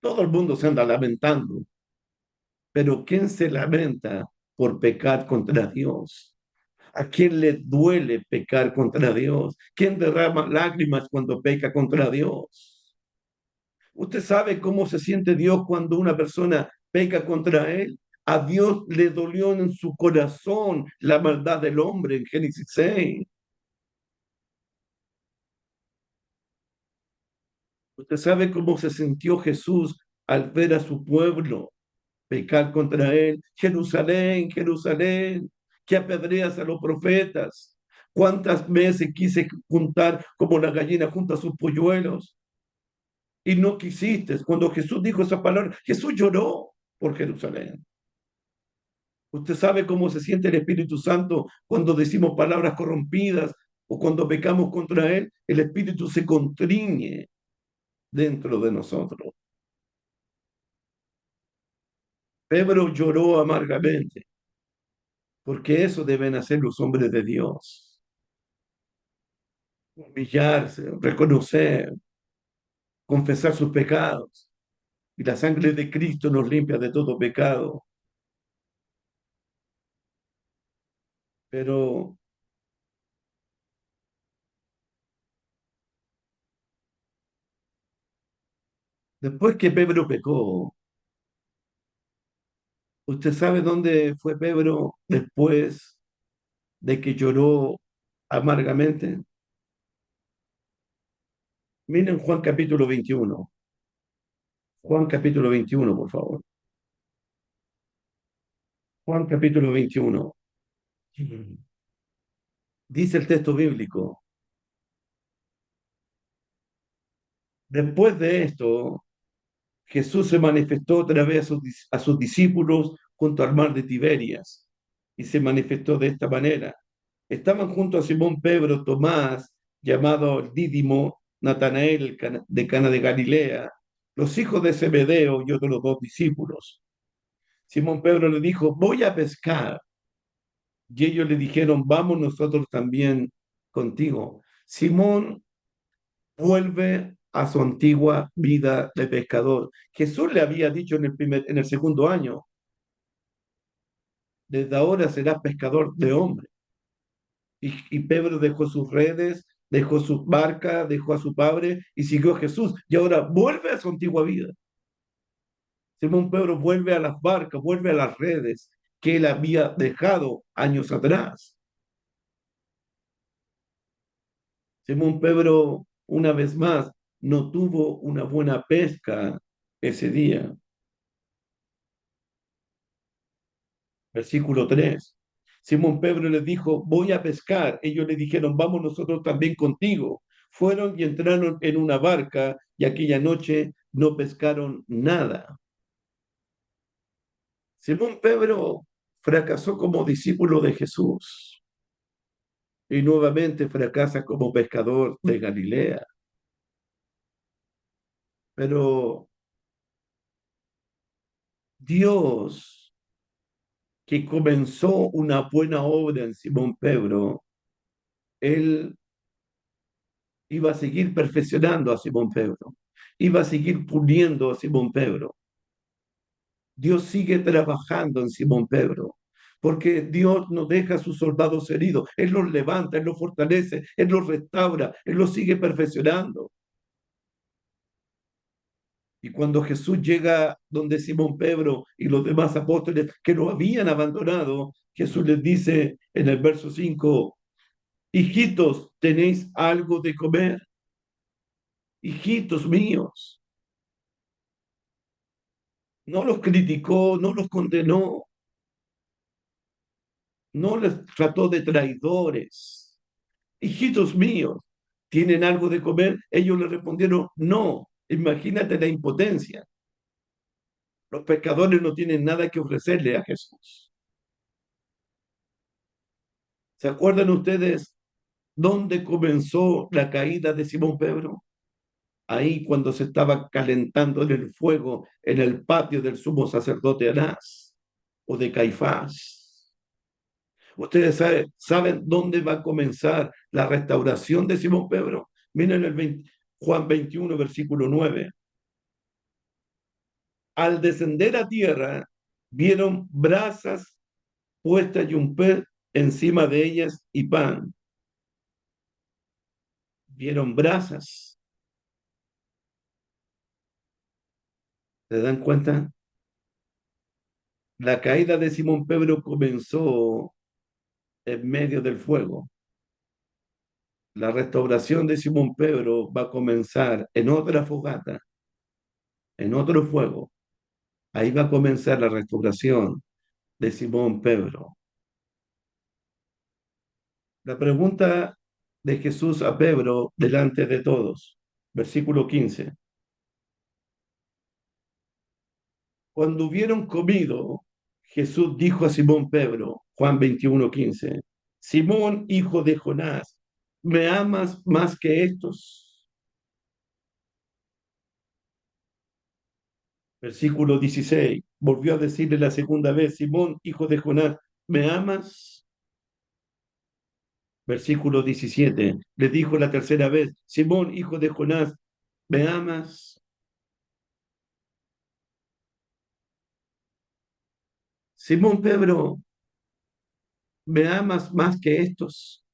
Speaker 1: Todo el mundo se anda lamentando. Pero ¿quién se lamenta por pecar contra Dios? ¿A quién le duele pecar contra Dios? ¿Quién derrama lágrimas cuando peca contra Dios? ¿Usted sabe cómo se siente Dios cuando una persona peca contra él? A Dios le dolió en su corazón la maldad del hombre en Génesis 6. ¿Usted sabe cómo se sintió Jesús al ver a su pueblo pecar contra él? Jerusalén, Jerusalén, que apedreas a los profetas. ¿Cuántas veces quise juntar como la gallina junta sus polluelos y no quisiste? Cuando Jesús dijo esa palabra, Jesús lloró por Jerusalén. Usted sabe cómo se siente el Espíritu Santo cuando decimos palabras corrompidas o cuando pecamos contra Él. El Espíritu se contriñe dentro de nosotros. Pedro lloró amargamente, porque eso deben hacer los hombres de Dios. Humillarse, reconocer, confesar sus pecados. Y la sangre de Cristo nos limpia de todo pecado. Pero después que Pedro pecó, ¿usted sabe dónde fue Pedro después de que lloró amargamente? Miren Juan capítulo 21. Juan capítulo 21, por favor. Juan capítulo 21. Dice el texto bíblico, después de esto, Jesús se manifestó otra vez a sus discípulos junto al mar de Tiberias y se manifestó de esta manera. Estaban junto a Simón Pedro, Tomás, llamado Dídimo, Natanael de Cana de Galilea, los hijos de Zebedeo y otros dos discípulos. Simón Pedro le dijo, voy a pescar. Y ellos le dijeron, vamos nosotros también contigo. Simón vuelve a su antigua vida de pescador. Jesús le había dicho en el segundo año, desde ahora serás pescador de hombres. Y Pedro dejó sus redes, dejó su barca, dejó a su padre y siguió a Jesús. Y ahora vuelve a su antigua vida. Simón Pedro vuelve a las barcas, vuelve a las redes que él había dejado años atrás. Simón Pedro, una vez más, no tuvo una buena pesca ese día. Versículo 3. Simón Pedro les dijo, voy a pescar. Ellos le dijeron, vamos nosotros también contigo. Fueron y entraron en una barca y aquella noche no pescaron nada. Simón Pedro fracasó como discípulo de Jesús y nuevamente fracasa como pescador de Galilea. Pero Dios, que comenzó una buena obra en Simón Pedro, él iba a seguir perfeccionando a Simón Pedro, iba a seguir puliendo a Simón Pedro. Dios sigue trabajando en Simón Pedro, porque Dios no deja a sus soldados heridos, Él los levanta, Él los fortalece, Él los restaura, Él los sigue perfeccionando. Y cuando Jesús llega donde Simón Pedro y los demás apóstoles que lo habían abandonado, Jesús les dice en el verso 5, hijitos, ¿tenéis algo de comer? Hijitos míos. No los criticó, no los condenó, no les trató de traidores. Hijitos míos, ¿tienen algo de comer? Ellos le respondieron, no. Imagínate la impotencia. Los pescadores no tienen nada que ofrecerle a Jesús. ¿Se acuerdan ustedes dónde comenzó la caída de Simón Pedro? Ahí cuando se estaba calentando en el fuego en el patio del sumo sacerdote Anás o de Caifás. Ustedes saben dónde va a comenzar la restauración de Simón Pedro. Miren el 20, Juan 21, versículo 9. Al descender a tierra, vieron brasas puestas y un pez encima de ellas y pan. Vieron brasas. ¿Se dan cuenta? La caída de Simón Pedro comenzó en medio del fuego. La restauración de Simón Pedro va a comenzar en otra fogata, en otro fuego. Ahí va a comenzar la restauración de Simón Pedro. La pregunta de Jesús a Pedro delante de todos. Versículo 15. Cuando hubieron comido, Jesús dijo a Simón Pedro, Juan 21:15, Simón, hijo de Jonás, ¿me amas más que estos? Versículo 16, volvió a decirle la segunda vez, Simón, hijo de Jonás, ¿me amas? Versículo 17, le dijo la tercera vez, Simón, hijo de Jonás, ¿me amas? Simón Pedro, ¿me amas más que estos?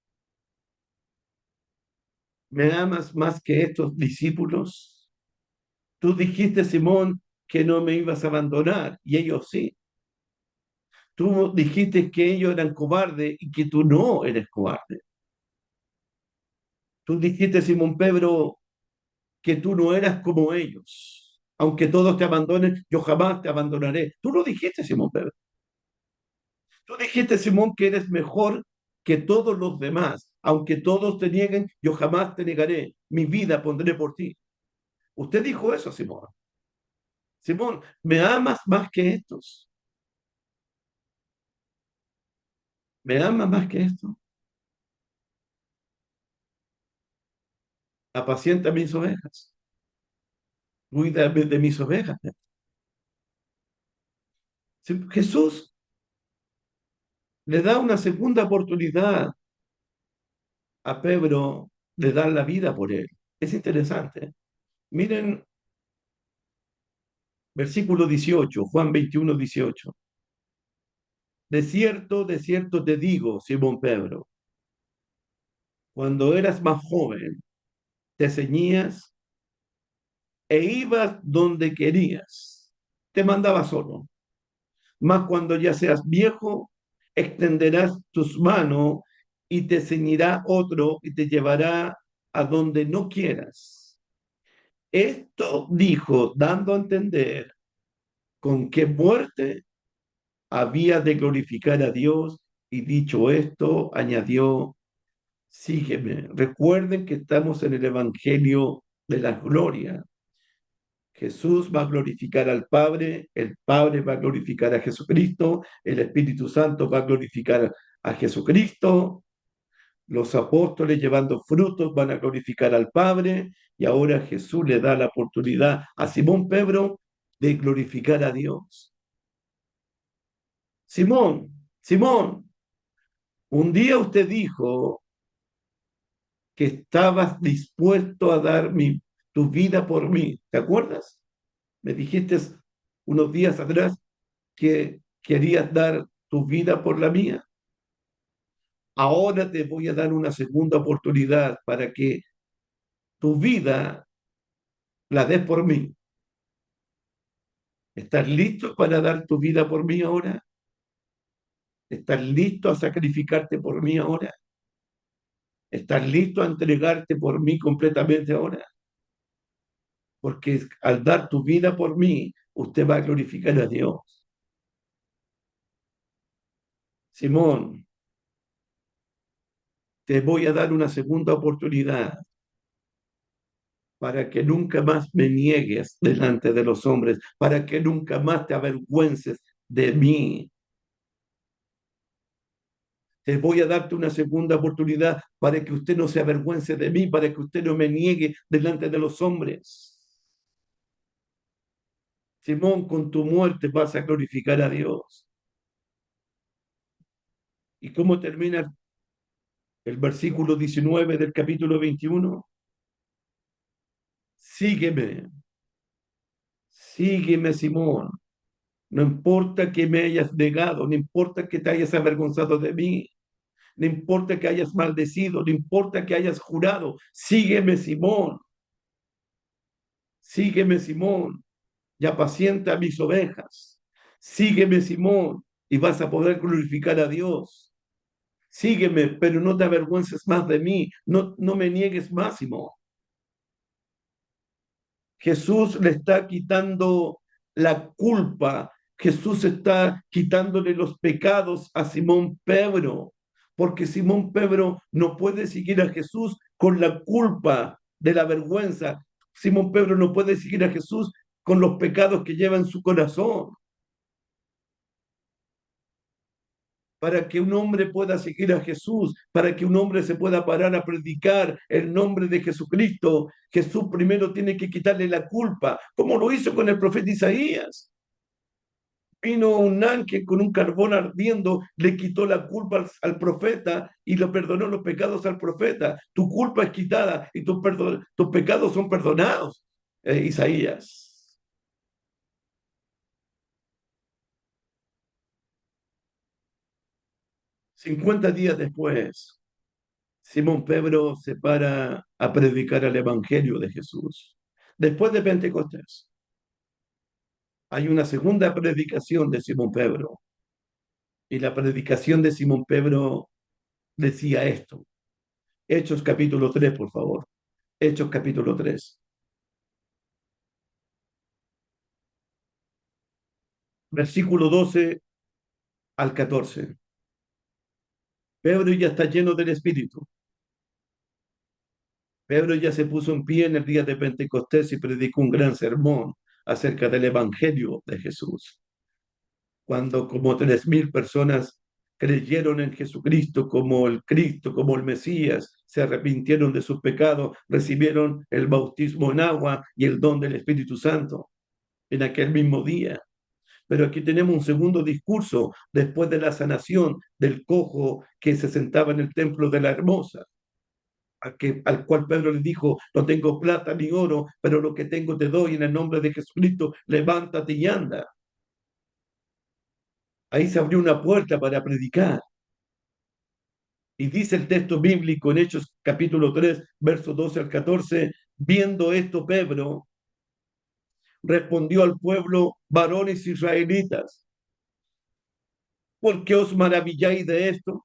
Speaker 1: ¿Me amas más que estos discípulos? Tú dijiste, Simón, que no me ibas a abandonar, y ellos sí. Tú dijiste que ellos eran cobardes y que tú no eres cobarde. Tú dijiste, Simón Pedro, que tú no eras como ellos. Aunque todos te abandonen, yo jamás te abandonaré. Tú lo dijiste, Simón Pedro. Tú dijiste, Simón, que eres mejor que todos los demás. Aunque todos te nieguen, yo jamás te negaré. Mi vida pondré por ti. Usted dijo eso, Simón. Simón, ¿me amas más que estos? ¿Me amas más que esto? Apacienta mis ovejas. Cuídame de mis ovejas. Jesús le da una segunda oportunidad a Pedro de dar la vida por él. Es interesante. Miren, versículo 18, Juan 21:18. De cierto te digo, Simón Pedro, Cuando eras más joven, te ceñías e ibas donde querías. Te mandaba solo. Mas cuando ya seas viejo, extenderás tus manos y te ceñirá otro y te llevará a donde no quieras. Esto dijo, dando a entender con qué muerte había de glorificar a Dios, y dicho esto, añadió, sígueme. Recuerden que estamos en el Evangelio de la gloria. Jesús va a glorificar al Padre, el Padre va a glorificar a Jesucristo, el Espíritu Santo va a glorificar a Jesucristo, los apóstoles llevando frutos van a glorificar al Padre, y ahora Jesús le da la oportunidad a Simón Pedro de glorificar a Dios. Simón, Simón, un día usted dijo que estabas dispuesto a dar tu vida por mí. ¿Te acuerdas? Me dijiste unos días atrás que querías dar tu vida por la mía. Ahora te voy a dar una segunda oportunidad para que tu vida la des por mí. ¿Estás listo para dar tu vida por mí ahora? ¿Estás listo a sacrificarte por mí ahora? ¿Estás listo a entregarte por mí completamente ahora? Porque al dar tu vida por mí, usted va a glorificar a Dios. Simón, te voy a dar una segunda oportunidad para que nunca más me niegues delante de los hombres, para que nunca más te avergüences de mí. Te voy a darte una segunda oportunidad para que usted no se avergüence de mí, para que usted no me niegue delante de los hombres. Simón, con tu muerte vas a glorificar a Dios. ¿Y cómo termina el versículo 19 del capítulo 21? Sígueme, sígueme, Simón. No importa que me hayas negado, no importa que te hayas avergonzado de mí, no importa que hayas maldecido, no importa que hayas jurado, sígueme, Simón, sígueme, Simón, y apacienta mis ovejas. Sígueme, Simón, y vas a poder glorificar a Dios. Sígueme, pero no te avergüences más de mí, no me niegues más, Simón. Jesús le está quitando la culpa. Jesús está quitándole los pecados a Simón Pedro, porque Simón Pedro no puede seguir a Jesús con la culpa de la vergüenza. Simón Pedro no puede seguir a Jesús con los pecados que lleva en su corazón. Para que un hombre pueda seguir a Jesús, para que un hombre se pueda parar a predicar el nombre de Jesucristo, Jesús primero tiene que quitarle la culpa, como lo hizo con el profeta Isaías. Vino un ángel con un carbón ardiendo, le quitó la culpa al profeta y le perdonó los pecados al profeta. Tu culpa es quitada y tus pecados son perdonados, Isaías. 50 días después, Simón Pedro se para a predicar el Evangelio de Jesús. Después de Pentecostés, hay una segunda predicación de Simón Pedro. Y la predicación de Simón Pedro decía esto. Hechos capítulo 3, por favor. Hechos capítulo 3, versículo 12 al 14. Pedro ya está lleno del Espíritu. Pedro ya se puso en pie en el día de Pentecostés y predicó un gran sermón acerca del Evangelio de Jesús. Cuando como 3.000 personas creyeron en Jesucristo como el Cristo, como el Mesías, se arrepintieron de sus pecados, recibieron el bautismo en agua y el don del Espíritu Santo en aquel mismo día. Pero aquí tenemos un segundo discurso después de la sanación del cojo que se sentaba en el templo de la Hermosa, al cual Pedro le dijo, no tengo plata ni oro, pero lo que tengo te doy en el nombre de Jesucristo, levántate y anda. Ahí se abrió una puerta para predicar. Y dice el texto bíblico en Hechos capítulo 3 versos 12 al 14, viendo esto, Pedro respondió al pueblo: varones israelitas, ¿por qué os maravilláis de esto?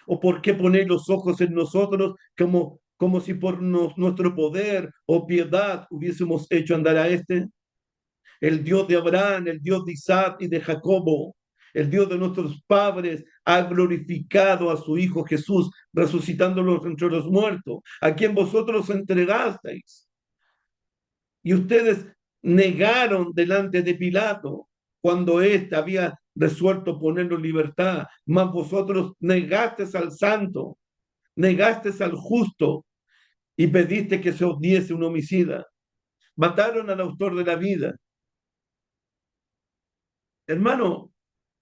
Speaker 1: ¿O por qué ponéis los ojos en nosotros como si por nuestro poder o piedad hubiésemos hecho andar a este? El Dios de Abraham, el Dios de Isaac y de Jacobo, el Dios de nuestros padres, ha glorificado a su Hijo Jesús, resucitándolo entre los muertos, a quien vosotros entregasteis. Y ustedes negaron delante de Pilato cuando éste había resuelto ponerlo en libertad, mas vosotros negasteis al santo, negasteis al justo y pediste que se os diese un homicida. Mataron al autor de la vida. Hermano,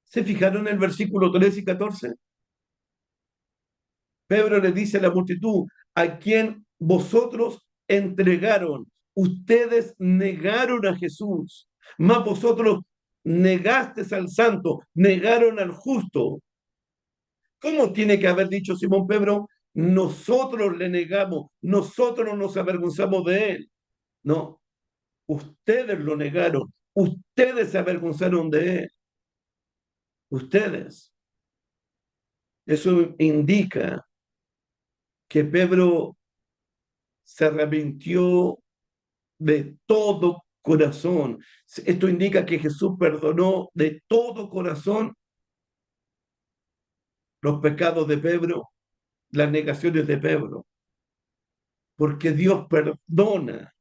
Speaker 1: ¿se fijaron en el versículo 13 y 14? Pedro le dice a la multitud: a quien vosotros entregaron, ustedes negaron a Jesús, mas vosotros negasteis al santo, negaron al justo. ¿Cómo tiene que haber dicho Simón Pedro? Nosotros le negamos, nosotros nos avergonzamos de él. No, ustedes lo negaron, ustedes se avergonzaron de él, ustedes. Eso indica que Pedro se arrepintió de todo corazón. Esto indica que Jesús perdonó de todo corazón los pecados de Pedro, las negaciones de Pedro, porque Dios perdona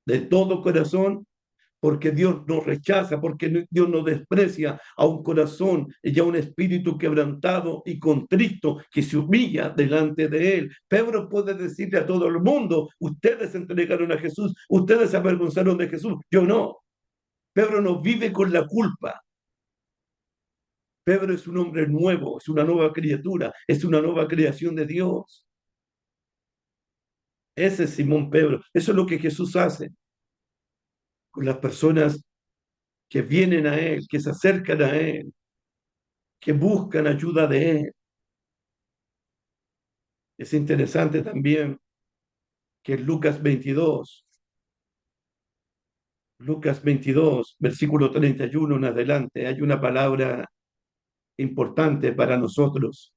Speaker 1: de todo corazón, porque Dios nos rechaza, porque Dios nos desprecia a un corazón y a un espíritu quebrantado y contrito que se humilla delante de Él. Pedro puede decirle a todo el mundo: ustedes entregaron a Jesús, ustedes se avergonzaron de Jesús, yo no. Pedro no vive con la culpa. Pedro es un hombre nuevo, es una nueva criatura, es una nueva creación de Dios. Ese es Simón Pedro. Eso es lo que Jesús hace con las personas que vienen a Él, que se acercan a Él, que buscan ayuda de Él. Es interesante también que en Lucas 22, versículo 31 en adelante, hay una palabra importante para nosotros.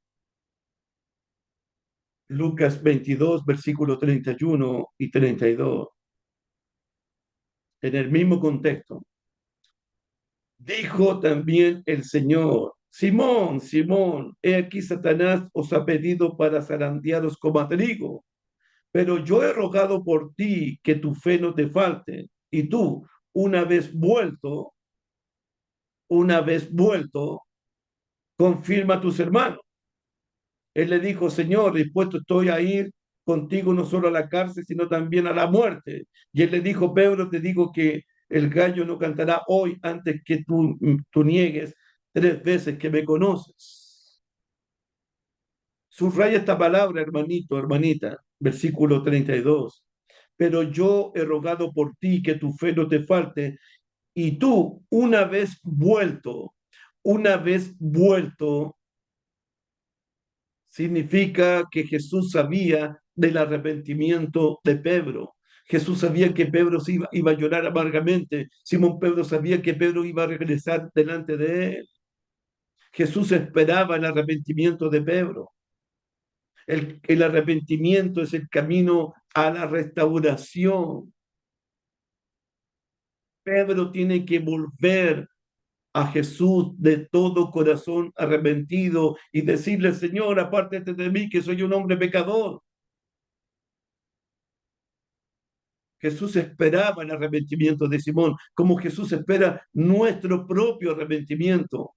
Speaker 1: Lucas 22, versículo 31 y 32, en el mismo contexto. Dijo también el Señor: Simón, Simón, he aquí Satanás os ha pedido para zarandearos como a trigo, pero yo he rogado por ti que tu fe no te falte, y tú, una vez vuelto, una vez vuelto, confirma a tus hermanos. Él le dijo: Señor, dispuesto estoy a ir contigo no solo a la cárcel, sino también a la muerte. Y él le dijo: Pedro, te digo que el gallo no cantará hoy antes que tú niegues 3 veces que me conoces. Subraya esta palabra, hermanito, hermanita, versículo 32. Pero yo he rogado por ti que tu fe no te falte, y tú, una vez vuelto, significa que Jesús sabía del arrepentimiento de Pedro. Jesús sabía que Pedro iba a llorar amargamente. Simón Pedro sabía que Pedro iba a regresar delante de él. Jesús esperaba el arrepentimiento de Pedro. El arrepentimiento es el camino a la restauración. Pedro tiene que volver a Jesús de todo corazón arrepentido y decirle: Señor, apártate de mí, que soy un hombre pecador. Jesús esperaba el arrepentimiento de Simón, como Jesús espera nuestro propio arrepentimiento.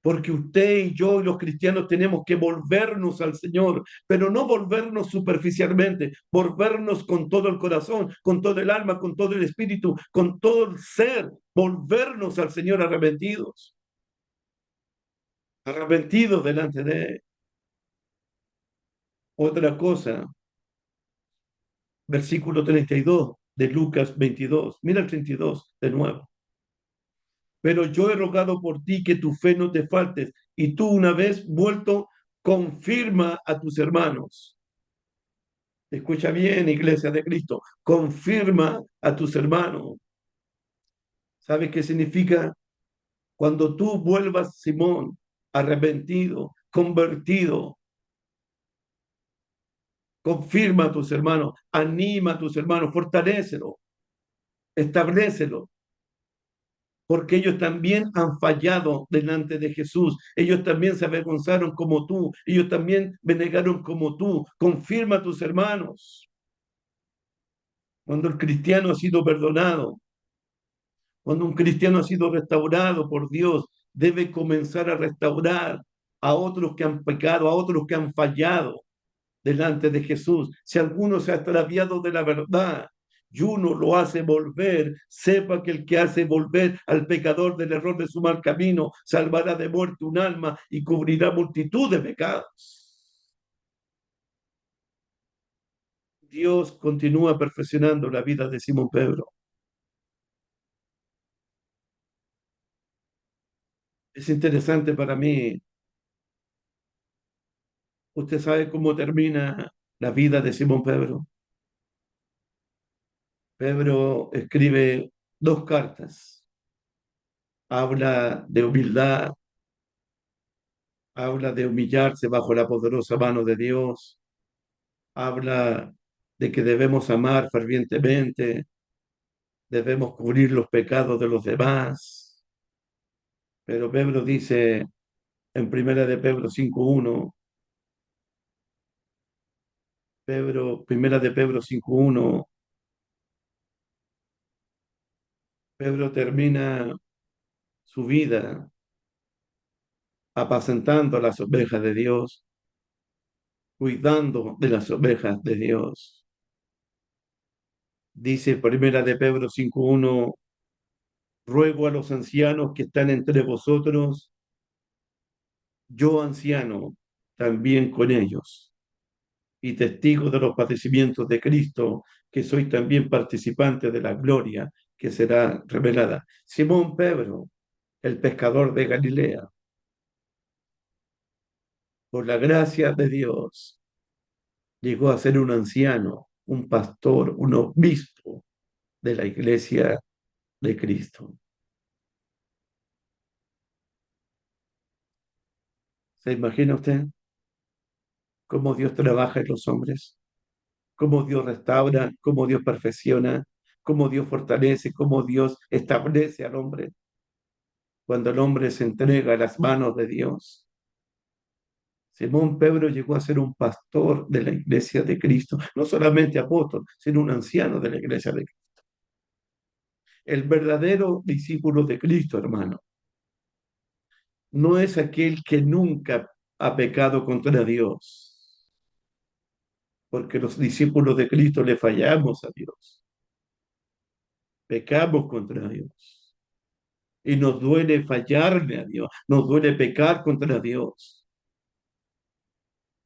Speaker 1: Porque usted y yo y los cristianos tenemos que volvernos al Señor, pero no volvernos superficialmente, volvernos con todo el corazón, con todo el alma, con todo el espíritu, con todo el ser, volvernos al Señor arrepentidos, arrepentidos delante de Él. Otra cosa, versículo 32 de Lucas 22. Mira el 32 de nuevo. Pero yo he rogado por ti que tu fe no te falte, y tú, una vez vuelto, confirma a tus hermanos. Escucha bien, iglesia de Cristo, confirma a tus hermanos. ¿Sabes qué significa? Cuando tú vuelvas, Simón, arrepentido, convertido, confirma a tus hermanos, anima a tus hermanos, fortalécelo, establecelo, porque ellos también han fallado delante de Jesús. Ellos también se avergonzaron como tú. Ellos también me negaron como tú. Confirma a tus hermanos. Cuando el cristiano ha sido perdonado, cuando un cristiano ha sido restaurado por Dios, debe comenzar a restaurar a otros que han pecado, a otros que han fallado delante de Jesús. Si alguno se ha extraviado de la verdad y uno lo hace volver, sepa que el que hace volver al pecador del error de su mal camino salvará de muerte un alma y cubrirá multitud de pecados. Dios continúa perfeccionando la vida de Simón Pedro. Es interesante para mí. ¿Usted sabe cómo termina la vida de Simón Pedro? Pedro escribe dos cartas. Habla de humildad, habla de humillarse bajo la poderosa mano de Dios, habla de que debemos amar fervientemente, debemos cubrir los pecados de los demás. Pero Pedro dice en primera de Pedro 5:1, primera de Pedro 5:1, Pedro termina su vida apacentando a las ovejas de Dios, cuidando de las ovejas de Dios. Dice primera de Pedro 5:1, ruego a los ancianos que están entre vosotros, yo anciano, también con ellos, y testigo de los padecimientos de Cristo, que soy también participante de la gloria que será revelada. Simón Pedro, el pescador de Galilea, por la gracia de Dios, llegó a ser un anciano, un pastor, un obispo de la iglesia de Cristo. ¿Se imagina usted cómo Dios trabaja en los hombres? Cómo Dios restaura, cómo Dios perfecciona, cómo Dios fortalece, cómo Dios establece al hombre cuando el hombre se entrega a las manos de Dios. Simón Pedro llegó a ser un pastor de la iglesia de Cristo, no solamente apóstol, sino un anciano de la iglesia de Cristo. El verdadero discípulo de Cristo, hermano, no es aquel que nunca ha pecado contra Dios, porque los discípulos de Cristo le fallamos a Dios, pecamos contra Dios. Y nos duele fallarle a Dios, nos duele pecar contra Dios.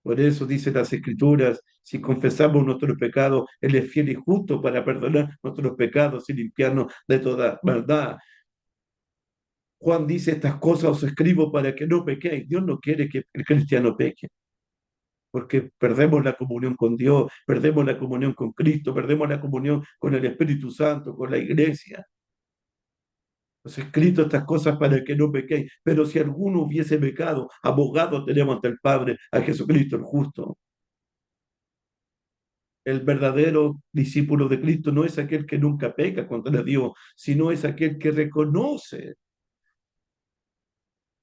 Speaker 1: Por eso dicen las Escrituras, si confesamos nuestros pecados, Él es fiel y justo para perdonar nuestros pecados y limpiarnos de toda maldad. Juan dice, estas cosas os escribo para que no pequéis. Dios no quiere que el cristiano peque, porque perdemos la comunión con Dios, perdemos la comunión con Cristo, perdemos la comunión con el Espíritu Santo, con la iglesia. Os he escrito estas cosas para que no pequéis, pero si alguno hubiese pecado, abogado tenemos ante el Padre, a Jesucristo el justo. El verdadero discípulo de Cristo no es aquel que nunca peca contra Dios, sino es aquel que reconoce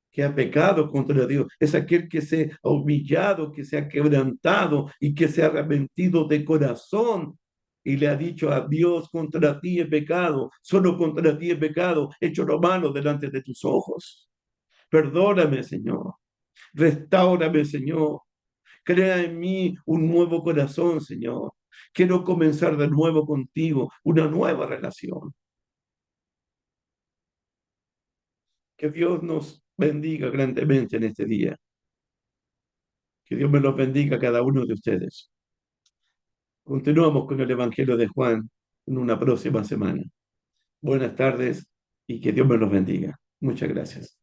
Speaker 1: que ha pecado contra Dios, es aquel que se ha humillado, que se ha quebrantado y que se ha arrepentido de corazón y le ha dicho a Dios, contra ti he pecado, solo contra ti he pecado, he hecho lo malo delante de tus ojos. Perdóname, Señor. Restáurame, Señor. Crea en mí un nuevo corazón, Señor. Quiero comenzar de nuevo contigo, una nueva relación. Que Dios nos bendiga grandemente en este día. Que Dios me los bendiga a cada uno de ustedes. Continuamos con el Evangelio de Juan en una próxima semana. Buenas tardes y que Dios me los bendiga. Muchas gracias.